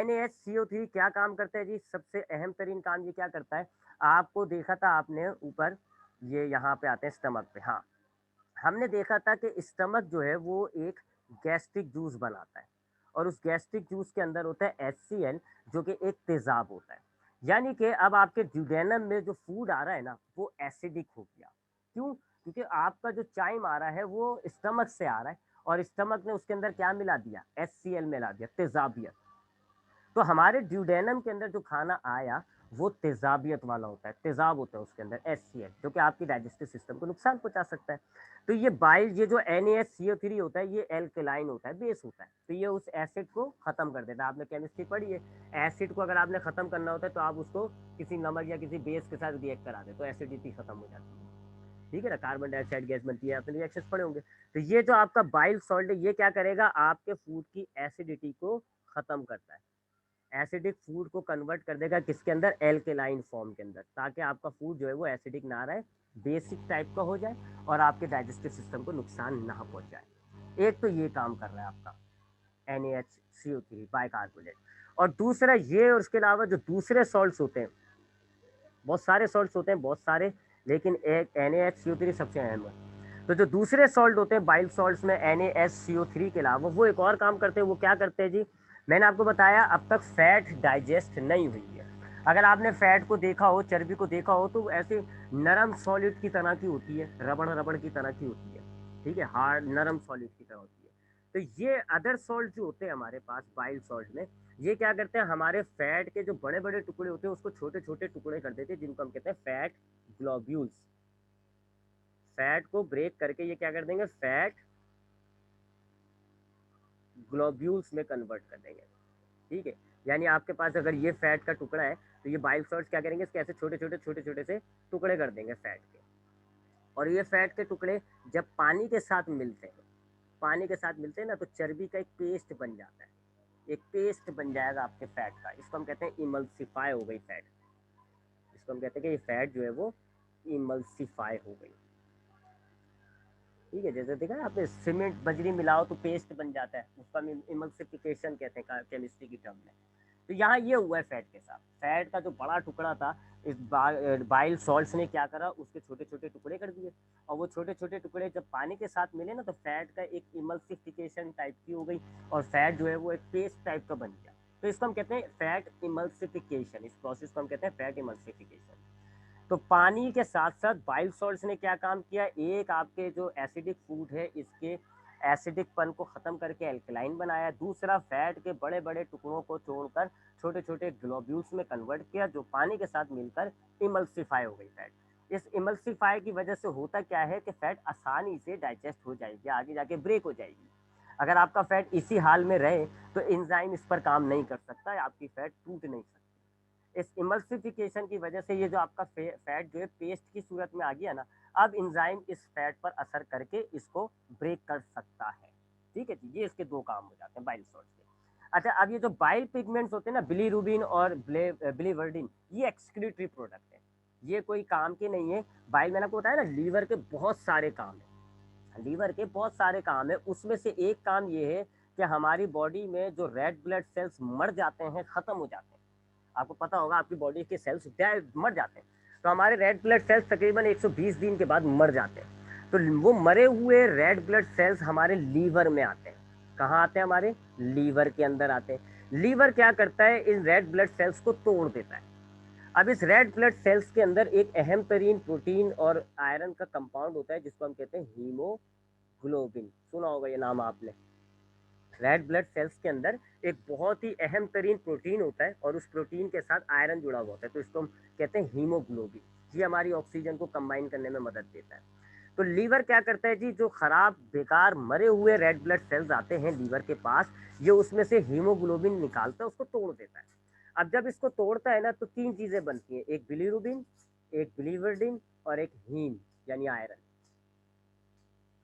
NaHCO3 क्या काम करता है जी? सबसे अहम तरीन काम ये क्या करता है? आपको देखा था आपने ऊपर, ये यहाँ पे आते हैं स्टमक पे। हाँ, हमने देखा था कि स्टमक जो है वो एक गैस्ट्रिक जूस बनाता है, और उस गैस्ट्रिक जूस के अंदर होता है HCl, जो कि एक तेजाब होता है। यानी कि अब आपके ड्यूडेनम में जो फूड आ रहा है ना वो एसिडिक हो गया। क्यों? क्योंकि आपका जो चाइम आ रहा है वो स्टमक से आ रहा है, और स्टमक ने उसके अंदर क्या मिला दिया? HCl मिला दिया, तेजाबियत। तो हमारे ड्यूडेनम के अंदर जो खाना आया वो तेजाबियत वाला होता है, तेजाब होता है उसके अंदर HCl, जो कि आपकी डाइजेस्टिव सिस्टम को नुकसान पहुंचा सकता है। तो ये बाइल, ये जो NaHCO3 होता है ये एल्कलाइन होता है, बेस होता है, तो ये उस एसिड को खत्म कर देता है। आपने केमिस्ट्री पढ़ी है, एसिड को अगर आपने खत्म करना होता है तो आप उसको किसी नमक या किसी बेस के साथ रिएक्ट करा दे तो एसिडिटी खत्म हो जाती है। ठीक है ना, कार्बन डाइऑक्साइड गैस बनती है, आपने रिएक्शंस पढ़े होंगे। तो ये जो आपका बाइल सॉल्ट है ये क्या करेगा? आपके फूड की एसिडिटी को खत्म करता है, एसिडिक फूड को कन्वर्ट कर देगा किसके अंदर? एल्केलाइन फॉर्म के अंदर, ताकि आपका फूड जो है वो एसिडिक ना रहे, बेसिक टाइप का हो जाए और आपके डाइजेस्टिव सिस्टम को नुकसान ना पहुंचाए। एक तो ये काम कर रहा है आपका NaHCO3 बाइकार्बोनेट। और दूसरा ये, और उसके अलावा जो दूसरे सॉल्ट्स होते हैं, बहुत सारे सॉल्ट्स होते हैं, बहुत सारे, लेकिन एक NaHCO3 सबसे अहम है। तो जो दूसरे सॉल्ट होते हैं बाइल सॉल्ट्स में NaHCO3 के अलावा, वो एक और काम करते हैं। वो क्या करते हैं जी? मैंने आपको बताया अब तक फैट डाइजेस्ट नहीं हुई है। अगर आपने फैट को देखा हो, चर्बी को देखा हो, तो ऐसे नरम सॉलिड की तरह की होती है, रबड़ रबड़ की तरह की होती है। ठीक है, हार्ड नरम सॉलिड की तरह होती है। तो ये अदर सॉल्ट जो होते हैं हमारे पास बाइल सॉल्ट में, ये क्या करते हैं? हमारे फैट के जो बड़े बड़े टुकड़े होते हैं उसको छोटे छोटे टुकड़े कर देते हैं, जिनको हम कहते हैं फैट ग्लोब्यूल्स। फैट को ब्रेक करके ये क्या कर देंगे? फैट ग्लोब्यूल्स में कन्वर्ट कर देंगे। ठीक है, यानी आपके पास अगर ये फैट का टुकड़ा है तो ये बाइल सॉल्ट्स क्या करेंगे? इसके ऐसे छोटे छोटे से टुकड़े कर देंगे फैट के। और ये फैट के टुकड़े जब पानी के साथ मिलते हैं, पानी के साथ मिलते हैं ना, तो चर्बी का एक पेस्ट बन जाता है, एक पेस्ट बन जाएगा आपके फैट का। इसको हम कहते हैं इमल्सिफाई हो गई फैट। इसको हम कहते हैं कि ये फैट जो है वो इमल्सिफाई हो गई। ठीक है, जैसे देखा ना आपने, सीमेंट बजरी मिलाओ तो पेस्ट बन जाता है, उसका हम इमल्सिफिकेशन कहते हैं केमिस्ट्री की टर्म में। तो यहाँ ये हुआ है फैट के साथ। फैट का जो बड़ा टुकड़ा था, इस बाइल सॉल्ट्स ने क्या करा? उसके छोटे छोटे टुकड़े कर दिए, और वो छोटे छोटे टुकड़े जब पानी के साथ मिले ना तो फैट का एक इमल्सिफिकेशन टाइप की हो गई, और फैट जो है वो एक पेस्ट टाइप का बन गया। तो इसको हम कहते हैं फैट इमल्सिफिकेशन। इस प्रोसेस को हम कहते हैं फैट इमल्सिफिकेशन। तो पानी के साथ साथ बाइल सॉल्ट्स ने क्या काम किया? एक आपके जो एसिडिक फूड है इसके एसिडिक पन को खत्म करके एल्कलाइन बनाया। दूसरा, फैट के बड़े बड़े टुकड़ों को तोड़कर छोटे छोटे ग्लोब्यूल्स में कन्वर्ट किया, जो पानी के साथ मिलकर इमल्सिफाई हो गई फैट। इस इमल्सिफाई की वजह से होता क्या है कि फैट आसानी से डाइजेस्ट हो जाएगी, आगे जाके ब्रेक हो जाएगी। अगर आपका फैट इसी हाल में रहे तो एंजाइम इस पर काम नहीं कर सकता, आपकी फैट टूट नहीं सकती। इस इमल्सिफिकेशन की वजह से ये जो आपका फैट जो है पेस्ट की सूरत में आ गया ना, अब इंजाइम इस फैट पर असर करके इसको ब्रेक कर सकता है। ठीक है जी, ये इसके दो काम हो जाते हैं बाइल सॉल्ट के। अच्छा, अब ये जो बाइल पिगमेंट्स होते हैं ना, बिलीरुबिन और बिलीवर्डिन, ये एक्सक्रीटरी प्रोडक्ट है, ये कोई काम के नहीं है। बाइल, मैंने आपको बताया ना, लीवर के बहुत सारे काम है, लीवर के बहुत सारे काम है, उसमें से एक काम ये है कि हमारी बॉडी में जो रेड ब्लड सेल्स मर जाते हैं, खत्म हो जाते हैं। आपको पता होगा आपकी बॉडी के सेल्स मर जाते हैं, तो हमारे रेड ब्लड सेल्स तकरीबन 120 दिन के बाद मर जाते हैं। तो वो मरे हुए रेड ब्लड सेल्स हमारे लीवर में आते हैं। कहाँ आते हैं? हमारे लीवर के अंदर आते हैं। लीवर क्या करता है? इन रेड ब्लड सेल्स को तोड़ देता है। अब इस रेड ब्लड सेल्स के अंदर एक अहम तरीन प्रोटीन और आयरन का कंपाउंड होता है, जिसको हम कहते हैं हीमोग्लोबिन। सुना होगा ये नाम आपने। रेड ब्लड सेल्स के अंदर एक बहुत ही अहम तरीन प्रोटीन होता है, और उस प्रोटीन के साथ आयरन जुड़ा हुआ होता है, तो इसको हम कहते हैं हीमोग्लोबिन। ये हमारी ऑक्सीजन को कंबाइन करने में मदद देता है। तो लीवर क्या करता है जी? जो खराब बेकार मरे हुए रेड ब्लड सेल्स आते हैं लीवर के पास, ये उसमें से हीमोग्लोबिन निकालता है, उसको तोड़ देता है। अब जब इसको तोड़ता है ना तो तीन चीजें बनती हैं, एक बिलीरुबिन, एक बिलीवर्डिन और एक हीम यानी आयरन।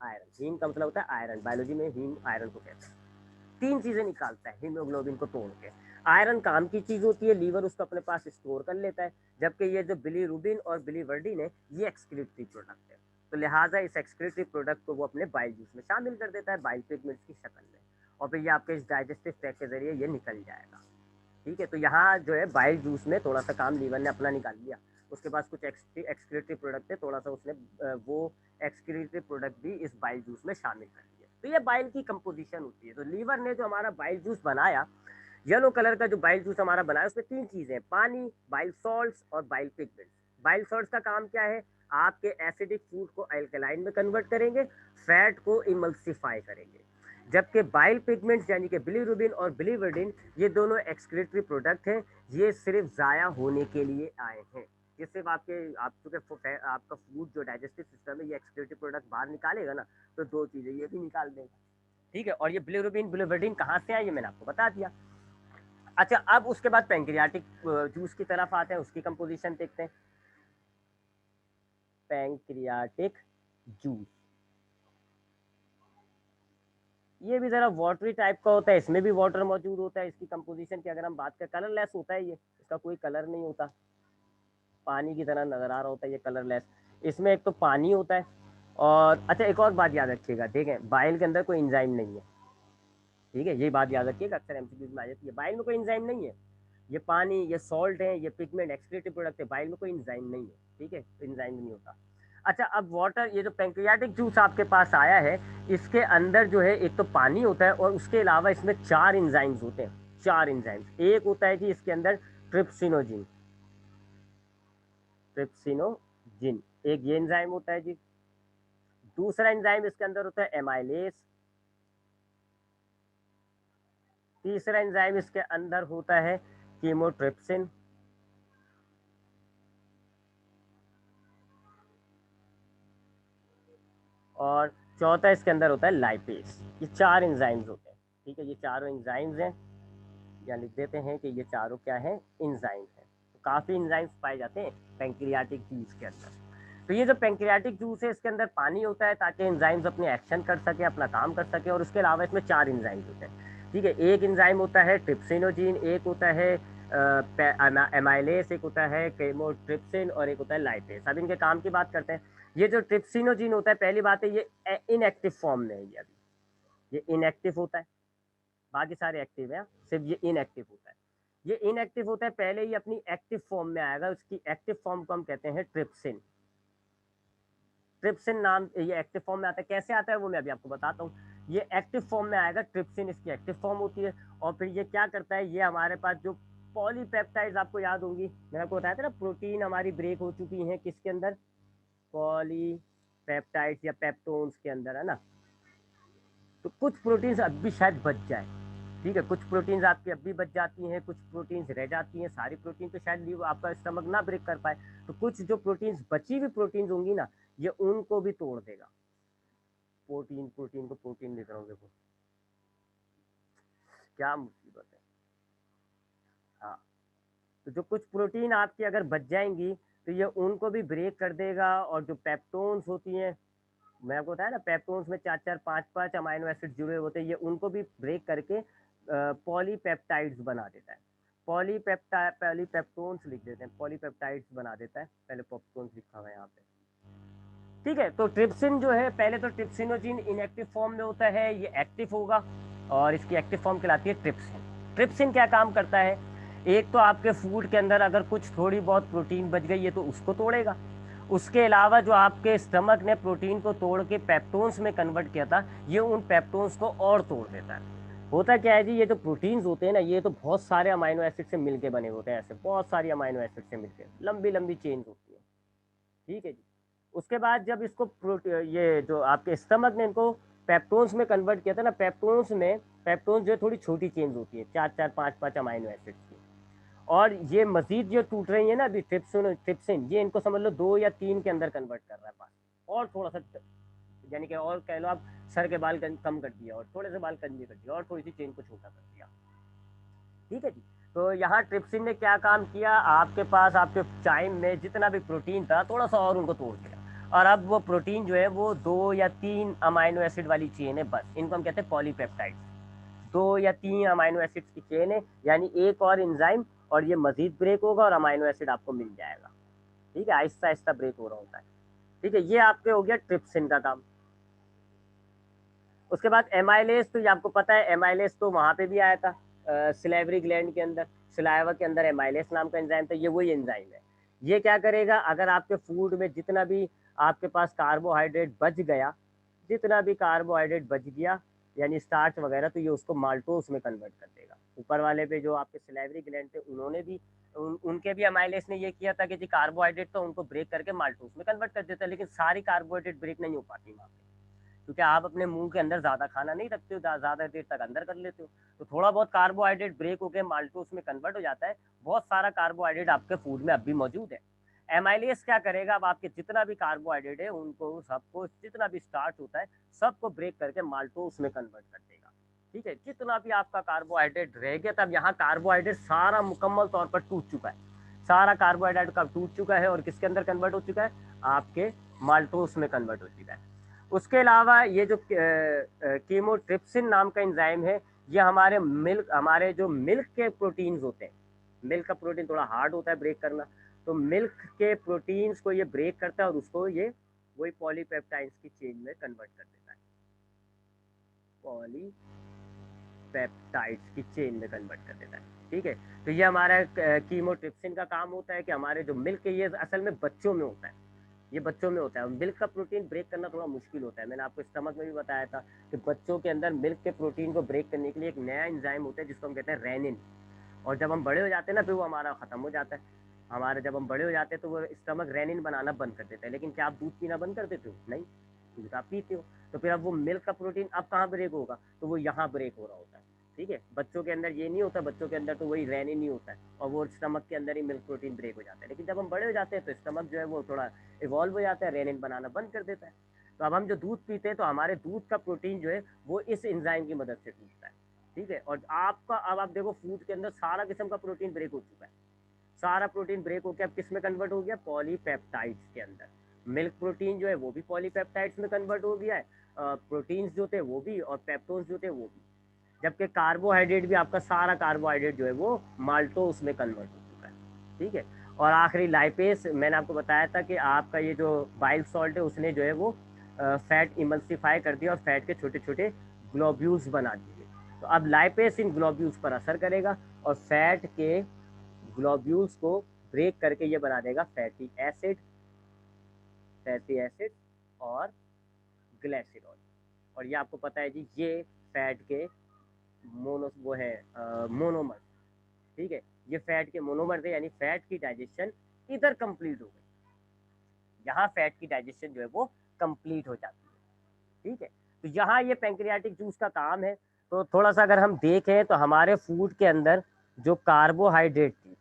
आयरन, हीम का मतलब होता है आयरन, बायोलॉजी में हीम आयरन को कहते हैं। तीन चीजें निकालता है हीमोग्लोबिन को तोड़ के। आयरन काम की चीज होती है, लीवर उसको अपने पास स्टोर कर लेता है, जबकि ये जो बिलीरुबिन और बिलीवर्डिन है ये एक्सक्रीटरी प्रोडक्ट है। तो लिहाजा इस एक्सक्रीटरी प्रोडक्ट को वो अपने बाइल जूस में शामिल कर देता है, बाइल पिगमेंट्स की शक्ल में, और फिर ये आपके इस डाइजेस्टिव ट्रैक्ट के जरिए ये निकल जाएगा। ठीक है, तो यहाँ जो है बाइल जूस में थोड़ा सा काम लीवर ने अपना निकाल लिया, उसके पास कुछ एक्सक्रीटरी प्रोडक्ट है, थोड़ा सा उसने वो एक्सक्रीटरी प्रोडक्ट भी इस बाइल जूस में शामिल कर लिया। तो ये बाइल की कंपोजिशन होती है। तो लीवर ने जो हमारा बाइल जूस बनाया, येलो कलर का जो बाइल जूस हमारा बनाया, उसमें तीन चीजें, पानी, बाइल सॉल्ट्स और बाइल पिगमेंट्स। बाइल सॉल्ट्स का काम क्या है, आपके एसिडिक फूड को अल्कलाइन में कन्वर्ट करेंगे, फैट को इमल्सिफाई करेंगे। जबकि बाइल पिगमेंट्स यानी कि बिलीरुबिन और बिलीवर्डिन ये दोनों एक्सक्रीटरी प्रोडक्ट हैं, ये सिर्फ ज़ाया होने के लिए आए हैं। ये सिर्फ आपका फूड जो डाइजेस्टिव सिस्टम है ये एक्सक्रीटरी प्रोडक्ट बाहर निकालेगा ना, तो दो चीज़ें ये भी निकाल देगा। ठीक है, और ये बिलीरुबिन बिलीवर्डिन कहाँ से आए ये मैंने आपको बता दिया। अच्छा, अब उसके बाद पैंक्रियाटिक जूस की तरफ आते हैं, उसकी कंपोजिशन देखते हैं। पैंक्रियाटिक जूस, ये भी जरा वाटरी टाइप का होता है, इसमें भी वाटर मौजूद होता है। इसकी कंपोजिशन की अगर हम बात करें, कलरलेस होता है ये, इसका कोई कलर नहीं होता, पानी की तरह नजर आ रहा होता है ये कलरलेस। इसमें एक तो पानी होता है, और अच्छा एक और बात याद रखिएगा, देखें बाइल के अंदर कोई एंजाइम नहीं है। ठीक है, ये बात याद रखिएगा, अक्सर एमसीक्यूज में आ जाती है, बाइल में कोई एंजाइम नहीं है। ये पानी, ये सॉल्ट है, ये पिगमेंट एक्सक्रीटिव प्रोडक्ट है, बाइल में कोई एंजाइम नहीं है। ठीक है, एंजाइम नहीं होता। अच्छा, अब वाटर, ये जो पैंक्रियाटिक जूस आपके पास आया है, इसके अंदर जो है एक तो पानी होता है, और उसके अलावा इसमें चार एंजाइम्स होते हैं। चार एंजाइम्स, एक होता है जी इसके अंदर ट्रिप्सिनोजिन, ट्रिप्सिनोजिन एक ये एंजाइम होता है जी। दूसरा एंजाइम इसके अंदर होता है एमाइलेस। तीसरा एंजाइम इसके अंदर होता है कीमोट्रिप्सिन। और चौथा इसके अंदर होता है लाइपेस। ये चार एंजाइम्स होते हैं। ठीक है, ये चारों एंजाइम्स हैं, या लिख देते हैं कि ये चारों क्या है, एंजाइम्स हैं। तो काफ़ी एंजाइम्स पाए जाते हैं पैंक्रियाटिक जूस के अंदर। तो ये जो पैंक्रियाटिक जूस है इसके अंदर पानी होता है ताकि एंजाइम्स अपने एक्शन कर सके, अपना काम कर सके, और उसके अलावा इसमें चार एंजाइम्स होते हैं। ठीक है, एक एंजाइम होता है ट्रिप्सिनोजिन, एक होता है एमाइलेस, एक होता है केमोट्रिप्सिन, और एक होता है लाइपेस। अब इनके काम की बात करते हैं। ये जो ट्रिप्सिनोजिन होता है, पहली बात है ये इनएक्टिव फॉर्म में है, ये अभी ये इनएक्टिव होता है, बाकी सारे एक्टिव हैं, सिर्फ ये इनएक्टिव होता है। ये इनएक्टिव होता है, पहले ही अपनी एक्टिव फॉर्म में आएगा, उसकी एक्टिव फॉर्म को हम कहते हैं ट्रिप्सिन। ट्रिप्सिन नाम ये एक्टिव फॉर्म में आता है, कैसे आता है वो मैं अभी आपको बताता हूँ। ये एक्टिव फॉर्म में आएगा, ट्रिप्सिन इसकी एक्टिव फॉर्म होती है, और फिर ये क्या करता है, ये हमारे पास जो पॉलीपेप्टाइड्स आपको याद होंगी, मैंने आपको बताया था ना, प्रोटीन हमारी ब्रेक हो चुकी हैं किसके अंदर, पॉलीपेप्टाइड्स या पेप्टोन्स के अंदर, है ना। तो कुछ प्रोटीन्स अब भी शायद बच जाए। ठीक है, कुछ प्रोटीन्स आपकी अब भी बच जाती हैं, कुछ प्रोटीन्स रह जाती हैं, सारी प्रोटीन तो शायद लीवर आपका स्टमक ना ब्रेक कर पाए। तो कुछ जो प्रोटीन्स, बची हुई प्रोटीन्स होंगी ना, ये उनको भी तोड़ देगा। प्रोटीन प्रोटीन को प्रोटीन लिख रहा हूँ, देखो क्या मुसीबत है। हाँ, तो जो कुछ प्रोटीन आपकी अगर बच जाएंगी तो ये उनको भी ब्रेक कर देगा, और जो पेप्टोन्स होती हैं, मैं आपको बताया ना, पेप्टोन्स में चार चार पांच पांच अमाइनो एसिड जुड़े होते हैं, ये उनको भी ब्रेक करके पॉलीपेप्टाइड्स बना देता है। पॉलीपेप्टोन्स लिख देते हैं, पॉलीपेप्टाइड्स बना देता है, पहले पेप्टोन्स लिखा हुआ है यहाँ पे। ठीक है, तो ट्रिप्सिन जो है, पहले तो ट्रिप्सिनोजिन इनएक्टिव फॉर्म में होता है, ये एक्टिव होगा, और इसकी एक्टिव फॉर्म कहलाती है ट्रिप्सिन। ट्रिप्सिन क्या काम करता है, एक तो आपके फूड के अंदर अगर कुछ थोड़ी बहुत प्रोटीन बच गई है तो उसको तोड़ेगा। उसके अलावा जो आपके स्टमक ने प्रोटीन को तोड़ के पेप्टोन्स में कन्वर्ट किया था, ये उन पेप्टोन्स को और तोड़ देता है। होता क्या है जी, ये जो प्रोटीन्स होते हैं ना, ये तो बहुत सारे अमाइनो एसिड से मिलके बने होते हैं, ऐसे बहुत सारी अमाइनो एसिड से मिलके लंबी लंबी चेन होती है। ठीक है जी। उसके बाद जब इसको ये जो आपके स्टमक ने इनको पेप्टोन्स में कन्वर्ट किया था ना, पेप्टोन्स जो है थोड़ी छोटी चेंज होती है, चार चार पांच पांच अमाइनो एसिड की। और ये मजीद जो टूट रही है ना अभी, ट्रिप्सिन ट्रिप्सिन, ये इनको समझ लो दो या तीन के अंदर कन्वर्ट कर रहा है पास, और थोड़ा सा, यानी कि और कह लो आप, सर के बाल कम कर दिया, और थोड़े से बाल कंजे कर दिया, और थोड़ी सी चेन को छोटा कर दिया। ठीक है जी। तो यहाँ ट्रिप्सिन ने क्या काम किया, आपके पास आपके चाइम में जितना भी प्रोटीन था थोड़ा सा और उनको तोड़ दिया, और अब वो प्रोटीन जो है वो 2 या 3 अमाइनो एसिड वाली चेन है, बस इनको हम कहते हैं पॉलीपेप्टाइड्स। 2 या 3 अमाइनो एसिड्स की चेन है, यानी एक और एंजाइम और ये मजीद ब्रेक होगा और अमाइनो एसिड आपको मिल जाएगा। ठीक है, आहिस्ता आहिस्ता ब्रेक हो रहा होता है। ठीक है, ये आपके हो गया ट्रिप्सिन का काम। उसके बाद एमाइलेज, तो ये आपको पता है एमाइलेज तो वहां पे भी आया था सिलेवरी ग्लैंड के अंदर, सिलाइवा के अंदर एमाइलेज नाम का एंजाइम था, ये वही एंजाइम है। ये क्या करेगा, अगर आपके फूड में जितना भी आपके पास कार्बोहाइड्रेट बच गया, जितना भी कार्बोहाइड्रेट बच गया यानी स्टार्च वगैरह, तो ये उसको माल्टोस में कन्वर्ट कर देगा। ऊपर वाले पे जो आपके सिलेवरी ग्लैंड थे उन्होंने भी उनके भी अमाइलेज ने ये किया था कि जी कार्बोहाइड्रेट तो उनको ब्रेक करके माल्टोस में कन्वर्ट कर देता है, लेकिन सारी कार्बोहाइड्रेट ब्रेक नहीं हो पाती वहाँ पे, क्योंकि आप अपने मुंह के अंदर ज्यादा खाना नहीं रखते हो, ज्यादा देर तक अंदर कर लेते हो, तो थोड़ा बहुत कार्बोहाइड्रेट ब्रेक होकर माल्टोस में कन्वर्ट हो जाता है। बहुत सारा कार्बोहाइड्रेट आपके फूड में अब भी मौजूद है। एमाइलेज क्या करेगा, अब आपके जितना भी कार्बोहाइड्रेट है उनको सबको, जितना भी स्टार्च होता है सबको ब्रेक करके माल्टोस में कन्वर्ट कर देगा। ठीक है, जितना भी आपका कार्बोहाइड्रेट रह गया, तब यहाँ कार्बोहाइड्रेट सारा मुकम्मल तौर पर टूट चुका है, सारा कार्बोहाइड्रेट का टूट चुका है और किसके अंदर कन्वर्ट हो चुका है, आपके माल्टोस में कन्वर्ट हो चुका है। उसके अलावा ये जो कीमोट्रिप्सिन नाम का एंजाइम है, ये हमारे जो मिल्क के प्रोटीन्स होते हैं, मिल्क का प्रोटीन थोड़ा हार्ड होता है ब्रेक करना, तो मिल्क के प्रोटीन्स को ये ब्रेक करता है और उसको ये वही पॉलीपेप्टाइड्स की चेन में कन्वर्ट कर देता है, पॉलीपेप्टाइड्स की चेन में कन्वर्ट कर देता है। ठीक है, तो ये हमारा कीमोट्रिप्सिन का काम होता है कि हमारे जो मिल्क है, ये असल में बच्चों में होता है, ये बच्चों में होता है। मिल्क का प्रोटीन ब्रेक करना थोड़ा मुश्किल होता है, मैंने आपको स्टमक में भी बताया था कि बच्चों के अंदर मिल्क के प्रोटीन को ब्रेक करने के लिए एक नया एंजाइम होता है जिसको हम कहते हैं रेनिन, और जब हम बड़े हो जाते हैं ना, फिर वो हमारा खत्म हो जाता है। हमारे जब हम बड़े हो जाते हैं तो वो स्टमक रेनिन बनाना बंद कर देता है। लेकिन क्या आप दूध पीना बंद कर देते हो? नहीं, दूध आप पीते हो। तो फिर अब वो मिल्क का प्रोटीन अब कहाँ ब्रेक होगा, तो वो यहाँ ब्रेक हो रहा होता है। ठीक है, बच्चों के अंदर ये नहीं होता, बच्चों के अंदर तो वही रेनिन ही होता है और वो स्टमक के अंदर ही मिल्क प्रोटीन ब्रेक हो जाता है। लेकिन जब हम बड़े हो जाते हैं तो स्टमक जो है वो थोड़ा इवॉल्व हो जाता है, रेनिन बनाना बंद कर देता है। तो अब हम जो दूध पीते हैं तो हमारे दूध का प्रोटीन जो है वो इस एंजाइम की मदद से टूटता है। ठीक है, और आपका अब आप देखो फूड के अंदर सारा किस्म का प्रोटीन ब्रेक हो चुका है, सारा प्रोटीन ब्रेक होकर अब किस में कन्वर्ट हो गया, पॉलीपेप्टाइड्स के अंदर। मिल्क प्रोटीन जो है वो भी पॉलीपेप्टाइड्स में कन्वर्ट हो गया है, प्रोटीन्स जो थे वो भी और पेप्टोन्स जो थे वो भी। जबकि कार्बोहाइड्रेट भी, आपका सारा कार्बोहाइड्रेट जो है वो माल्टोस में कन्वर्ट हो चुका है। ठीक है, और आखिरी लाइपेस, मैंने आपको बताया था कि आपका ये जो बाइल सॉल्ट है उसने जो है वो फैट इमल्सिफाई कर दिया और फैट के छोटे छोटे ग्लोब्यूल्स बना दिए। तो अब लाइपेस इन ग्लोब्यूल्स पर असर करेगा और फैट के ग्लोब्यूल्स को ब्रेक करके ये बना देगा फैटी एसिड, और ग्लिसरॉल। और ये आपको पता है जी, ये फैट के वो है मोनोमर। ठीक है, ये फैट के मोनोमर थे, यानी फैट की डाइजेशन इधर कंप्लीट हो गई, यहाँ फैट की डाइजेशन जो है वो कंप्लीट हो जाती है। ठीक है, तो यहाँ ये पैंक्रियाटिक जूस का काम है। तो थोड़ा सा अगर हम देखें तो हमारे फूड के अंदर जो कार्बोहाइड्रेट थी,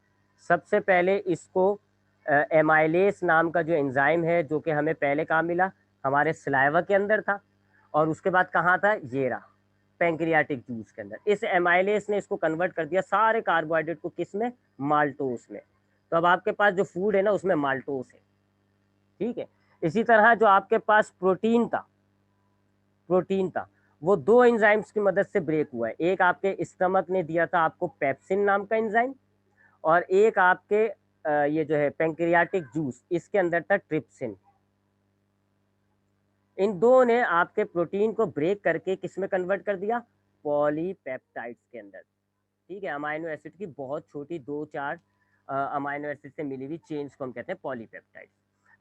सबसे पहले इसको एमाइलेस नाम का जो एंजाइम है, जो कि हमें पहले कहाँ मिला, हमारे सलाइवा के अंदर था, और उसके बाद कहाँ था, ये रहा पैंक्रियाटिक जूस के अंदर। इस एमाइलेस ने इसको कन्वर्ट कर दिया सारे कार्बोहाइड्रेट को, किस में, माल्टोस में। तो अब आपके पास जो फूड है ना उसमें माल्टोस है। ठीक है, इसी तरह जो आपके पास प्रोटीन था वो 2 एंजाइम्स की मदद से ब्रेक हुआ है। एक आपके स्टमक ने दिया था आपको पेप्सिन नाम का एंजाइम, और एक आपके ये जो है पैंक्रियाटिक जूस, इसके अंदर था ट्रिप्सिन। इन दो ने आपके प्रोटीन को ब्रेक करके किस में कन्वर्ट कर दिया, पॉलीपेप्टाइड्स के अंदर। ठीक है, अमाइनो एसिड की बहुत छोटी 2-4 अमाइनो एसिड से मिली हुई चेन्स को हम कहते हैं पॉलीपेप्टाइड्स।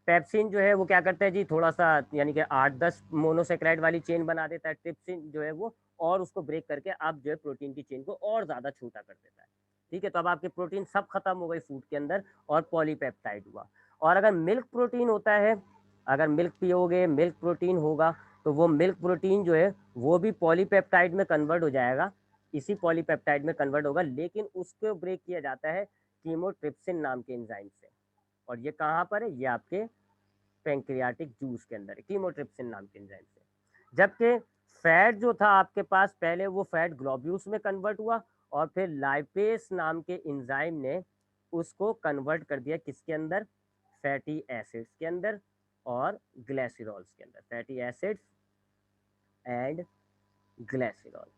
पेप्सिन जो है वो क्या करता है जी, थोड़ा सा यानी कि 8-10 मोनोसेक्राइड वाली चेन बना देता है। ट्रिप्सिन जो है वो और उसको ब्रेक करके अब जो है प्रोटीन की चेन को और ज़्यादा छोटा कर देता है। ठीक है, तो अब आपके प्रोटीन सब खत्म हो गई फूड के अंदर और पॉलीपेप्टाइड हुआ। और अगर मिल्क प्रोटीन होता है, अगर मिल्क पियोगे, मिल्क प्रोटीन होगा, तो वो मिल्क प्रोटीन जो है वो भी पॉलीपेप्टाइड में कन्वर्ट हो जाएगा, इसी पॉलीपेप्टाइड में कन्वर्ट होगा, लेकिन उसको ब्रेक किया जाता है कीमोट्रिप्सिन नाम के एंजाइम से। और ये कहाँ पर है, ये आपके पैंक्रियाटिक जूस के अंदर है, कीमोट्रिप्सिन नाम के एंजाइम से। जबकि फैट जो था आपके पास पहले, वो फैट ग्लोब्यूल्स में कन्वर्ट हुआ और फिर लाइपेस नाम के एंजाइम ने उसको कन्वर्ट कर दिया किसके अंदर, फैटी एसिड्स के अंदर और ग्लिसरॉल्स के अंदर, फैटी एसिड्स एंड ग्लिसरॉल।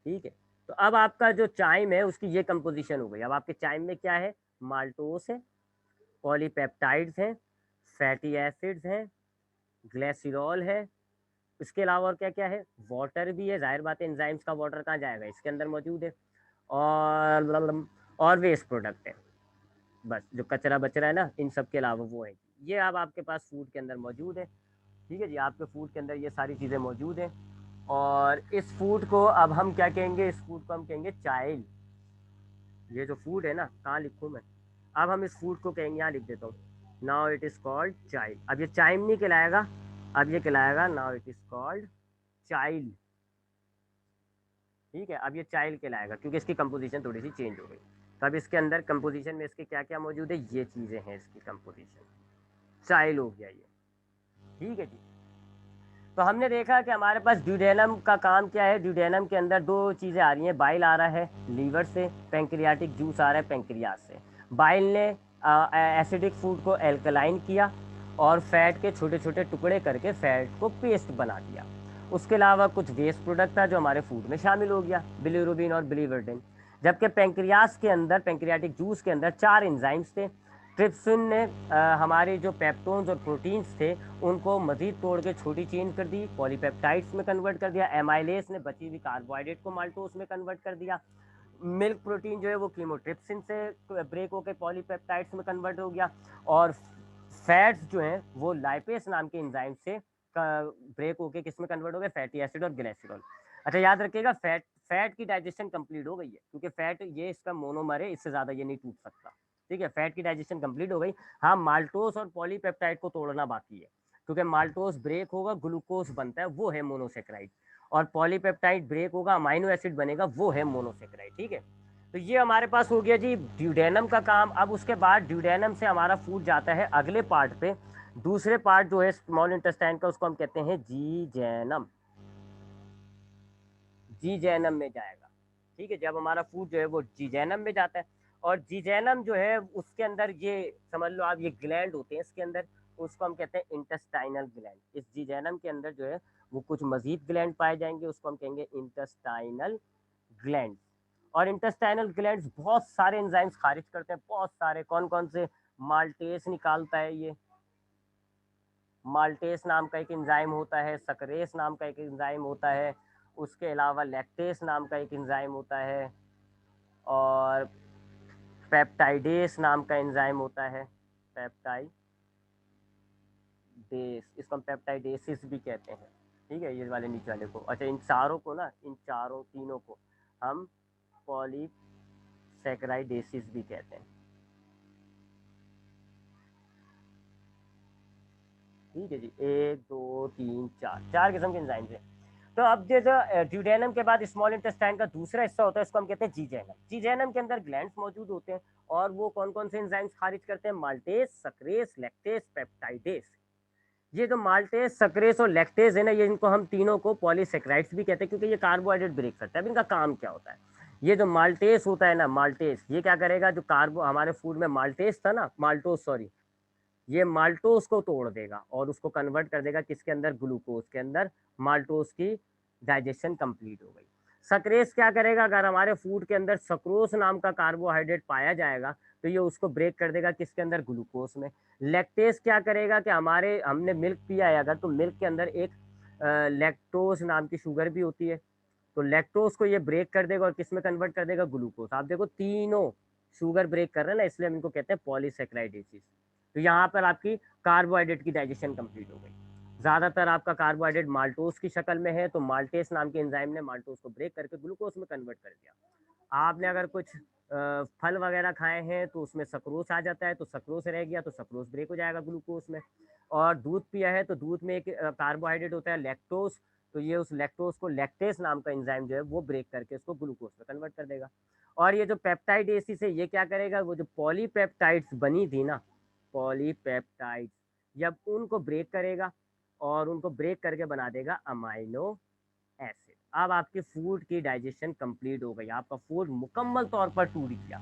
ठीक है, तो अब आपका जो चाइम है उसकी ये कंपोजिशन हो गई। अब आपके चाइम में क्या है, माल्टोस है, पॉलीपेप्टाइड्स हैं, फैटी एसिड्स हैं, ग्लिसरॉल है, इसके अलावा और क्या क्या है, वाटर भी है, जाहिर बात है एंजाइम्स का वाटर कहाँ जाएगा, इसके अंदर मौजूद है, और वेस्ट प्रोडक्ट है, बस जो कचरा बच रहा है ना, इन सब के अलावा वो है। ये अब आपके पास फूड के अंदर मौजूद है। ठीक है जी, आपके फूड के अंदर ये सारी चीज़ें मौजूद हैं। और इस फूड को अब हम क्या कहेंगे, इस फूड को हम कहेंगे चाइल्ड। ये जो फूड है ना, कहाँ लिखूँ मैं, अब हम इस फूड को कहेंगे, यहाँ लिख देता हूँ, now it is called child. अब ये चाइम नहीं कहलाएगा, अब ये कहलाएगा now it is called child. ठीक है, अब ये चाइल्ड कहलाएगा क्योंकि इसकी कंपोजिशन थोड़ी सी चेंज हो गई। तो अब इसके अंदर कंपोजिशन में इसके क्या क्या मौजूद है, ये चीज़ें हैं इसकी कंपोजिशन, चाइल्ड हो गया ये। ठीक है जी, तो हमने देखा कि हमारे पास ड्यूडेनम का काम क्या है। ड्यूडेनम के अंदर दो चीज़ें आ रही हैं, बाइल आ रहा है लीवर से, पेंक्रियाटिक जूस आ रहा है पेंक्रियाज से। बाइल ने एसिडिक फूड को एल्कलाइन किया और फैट के छोटे छोटे टुकड़े करके फैट को पेस्ट बना दिया। उसके अलावा कुछ वेस्ट प्रोडक्ट था जो हमारे फूड में शामिल हो गया, बिलीरुबिन और बिलीवर्डिन। जबकि पेंक्रियाज के अंदर, पेंक्रियाटिक जूस के अंदर 4 एंजाइम्स थे। ट्रिप्सिन ने हमारे जो पेप्टोन्स और प्रोटीन्स थे उनको मजीद तोड़ के छोटी चेन कर दी, पॉलीपेप्टाइड्स में कन्वर्ट कर दिया। एमाइलेस ने बची हुई कार्बोहाइड्रेट को माल्टोस में कन्वर्ट कर दिया। मिल्क प्रोटीन जो है वो कीमोट्रिप्सिन से ब्रेक होकर पॉलीपेप्टाइड्स में कन्वर्ट हो गया। और फैट्स जो हैं वो लाइपेस नाम के एंजाइम से ब्रेक होकर किस में कन्वर्ट हो गए, फैटी एसिड और ग्लिसरॉल। अच्छा याद रखिएगा, फैट की डाइजेशन कंप्लीट हो गई है क्योंकि फैट ये इसका मोनोमर है, इससे ज़्यादा ये नहीं टूट सकता। ठीक है, फैट की डाइजेशन कंप्लीट हो गई। हाँ, माल्टोस और पॉलीपेप्टाइड को तोड़ना बाकी है क्योंकि माल्टोस ब्रेक होगा, ग्लूकोज बनता है, वो है मोनोसेक्राइड। और पॉलीपेप्टाइड ब्रेक होगा, अमाइनो एसिड बनेगा, वो है मोनोसेक्राइड। ठीक है, तो ये हमारे पास हो गया जी ड्यूडेनम का काम। अब उसके बाद ड्यूडेनम से हमारा फूड जाता है अगले पार्ट पे। दूसरे पार्ट जो है स्मॉल इंटेस्टाइन का, उसको हम कहते हैं जीजैनम। जीजैनम में जाएगा। ठीक है, जब हमारा फूड जो है वो जीजैनम में जाता है, और जीजैनम जो है उसके अंदर ये समझ लो आप, ये ग्लैंड होते हैं इसके अंदर, उसको हम कहते हैं इंटेस्टाइनल ग्लैंड। इस जीजैनम के अंदर जो है वो कुछ मजीद ग्लैंड पाए जाएंगे, उसको हम कहेंगे इंटेस्टाइनल ग्लैंड। और इंटेस्टाइनल ग्लैंड्स बहुत सारे एंजाइम्स खारिज करते हैं, बहुत सारे। कौन कौन से, माल्टेस निकालता है ये, माल्टेस नाम का एक एंजाइम होता है, सकरेस नाम का एक एंजाइम होता है, उसके अलावा लैक्टेस नाम का एक एंजाइम होता है, और पेप्टाइडेस नाम का एंजाइम होता है, पेप्टाइडेस, इसको हम पेप्टाइडेसिस भी कहते हैं। ठीक है, ये वाले नीचे वाले को। अच्छा, इन चारों को ना, इन चारों तीनों को हम पॉलीसैकेराइडेसिस भी कहते हैं। ठीक है जी, 1 2 3 4, 4 किस्म के एंजाइम्स हैं। तो अब जैसे ड्यूडेनम के बाद स्मॉल इंटेस्टाइन का दूसरा हिस्सा होता है, इसको हम कहते हैं जीजैनम। जीजैनम के अंदर ग्लैंड्स मौजूद होते हैं, और वो कौन कौन से एंजाइम्स खारिज करते हैं, माल्टेस, सक्रेस, लैक्टेस, पेप्टाइडेस। ये जो माल्टेस, सक्रेस और लैक्टेस है ना, ये इनको हम तीनों को पॉलीसेक्राइड्स भी कहते हैं क्योंकि ये कार्बोहाइड्रेट ब्रेक करता है। अब इनका काम क्या होता है, ये जो माल्टेस होता है ना, माल्टेस ये क्या करेगा, जो कार्बो हमारे फूड में माल्टेस था ना, माल्टोस सॉरी, ये माल्टोस को तोड़ देगा और उसको कन्वर्ट कर देगा किसके अंदर, ग्लूकोज के अंदर। माल्टोस की डाइजेशन कंप्लीट हो गई। सक्रेस क्या करेगा, अगर हमारे फूड के अंदर सक्रोस नाम का कार्बोहाइड्रेट पाया जाएगा तो ये उसको ब्रेक कर देगा किसके अंदर, ग्लूकोज में। लैक्टेस क्या करेगा कि हमारे, हमने मिल्क पिया है अगर, तो मिल्क के अंदर एक लैक्टोज नाम की शुगर भी होती है, तो लैक्टोज को ये ब्रेक कर देगा और किस में कन्वर्ट कर देगा, ग्लूकोज। आप देखो तीनों शुगर ब्रेक कर रहे हैं ना, इसलिए हम इनको कहते हैं पॉलीसेक्राइडेसिस। तो यहाँ पर आपकी कार्बोहाइड्रेट की डाइजेशन कंप्लीट हो गई। ज़्यादातर आपका कार्बोहाइड्रेट माल्टोस की शक्ल में है, तो माल्टेस नाम के एंजाइम ने माल्टोस को ब्रेक करके ग्लूकोज में कन्वर्ट कर दिया। आपने अगर कुछ फल वगैरह खाए हैं तो उसमें सक्रोस आ जाता है, तो सक्रोस रह गया तो सक्रोस ब्रेक हो जाएगा ग्लूकोज में। और दूध पिया है तो दूध में एक कार्बोहाइड्रेट होता है लैक्टोज, तो ये उस लैक्टोज को लैक्टेस नाम का एंजाइम जो है वो ब्रेक करके उसको ग्लूकोज में कन्वर्ट कर देगा। और ये जो पेप्टाइडेसिस है, ये क्या करेगा, वो जो पॉलीपेप्टाइड्स बनी थी ना, पॉलीपेप्टाइड्स, जब उनको ब्रेक करेगा और उनको ब्रेक करके बना देगा अमाइनो एसिड। अब आपके फूड की डाइजेशन कंप्लीट हो गई, आपका फूड मुकम्मल तौर पर टूट गया,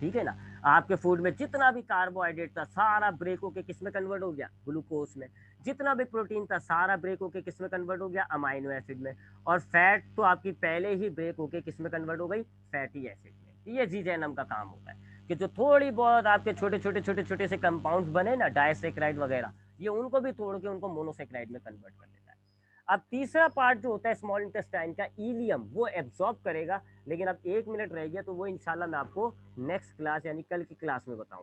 ठीक है ना। आपके फूड में जितना भी कार्बोहाइड्रेट था सारा ब्रेक होके किस में कन्वर्ट हो गया, ग्लूकोज में। जितना भी प्रोटीन था सारा ब्रेक होके किस में कन्वर्ट हो गया, अमाइनो एसिड में। और फैट तो आपकी पहले ही ब्रेक होके किस में कन्वर्ट हो गई, फैटी एसिड में। ये जीजेनम का काम होता है कि जो थोड़ी बहुत आपके छोटे छोटे छोटे छोटे से कंपाउंड्स बने ना, डायसेक्राइड वगैरह, ये उनको भी तोड़ के उनको मोनोसेक्राइड में कन्वर्ट कर देता है। अब तीसरा पार्ट जो होता है स्मॉल इंटेस्टाइन का, इलियम, वो एब्जॉर्ब करेगा। लेकिन अब 1 मिनट रह गया, तो वो इंशाल्लाह मैं आपको नेक्स्ट क्लास यानी कल की क्लास में बताऊंगा।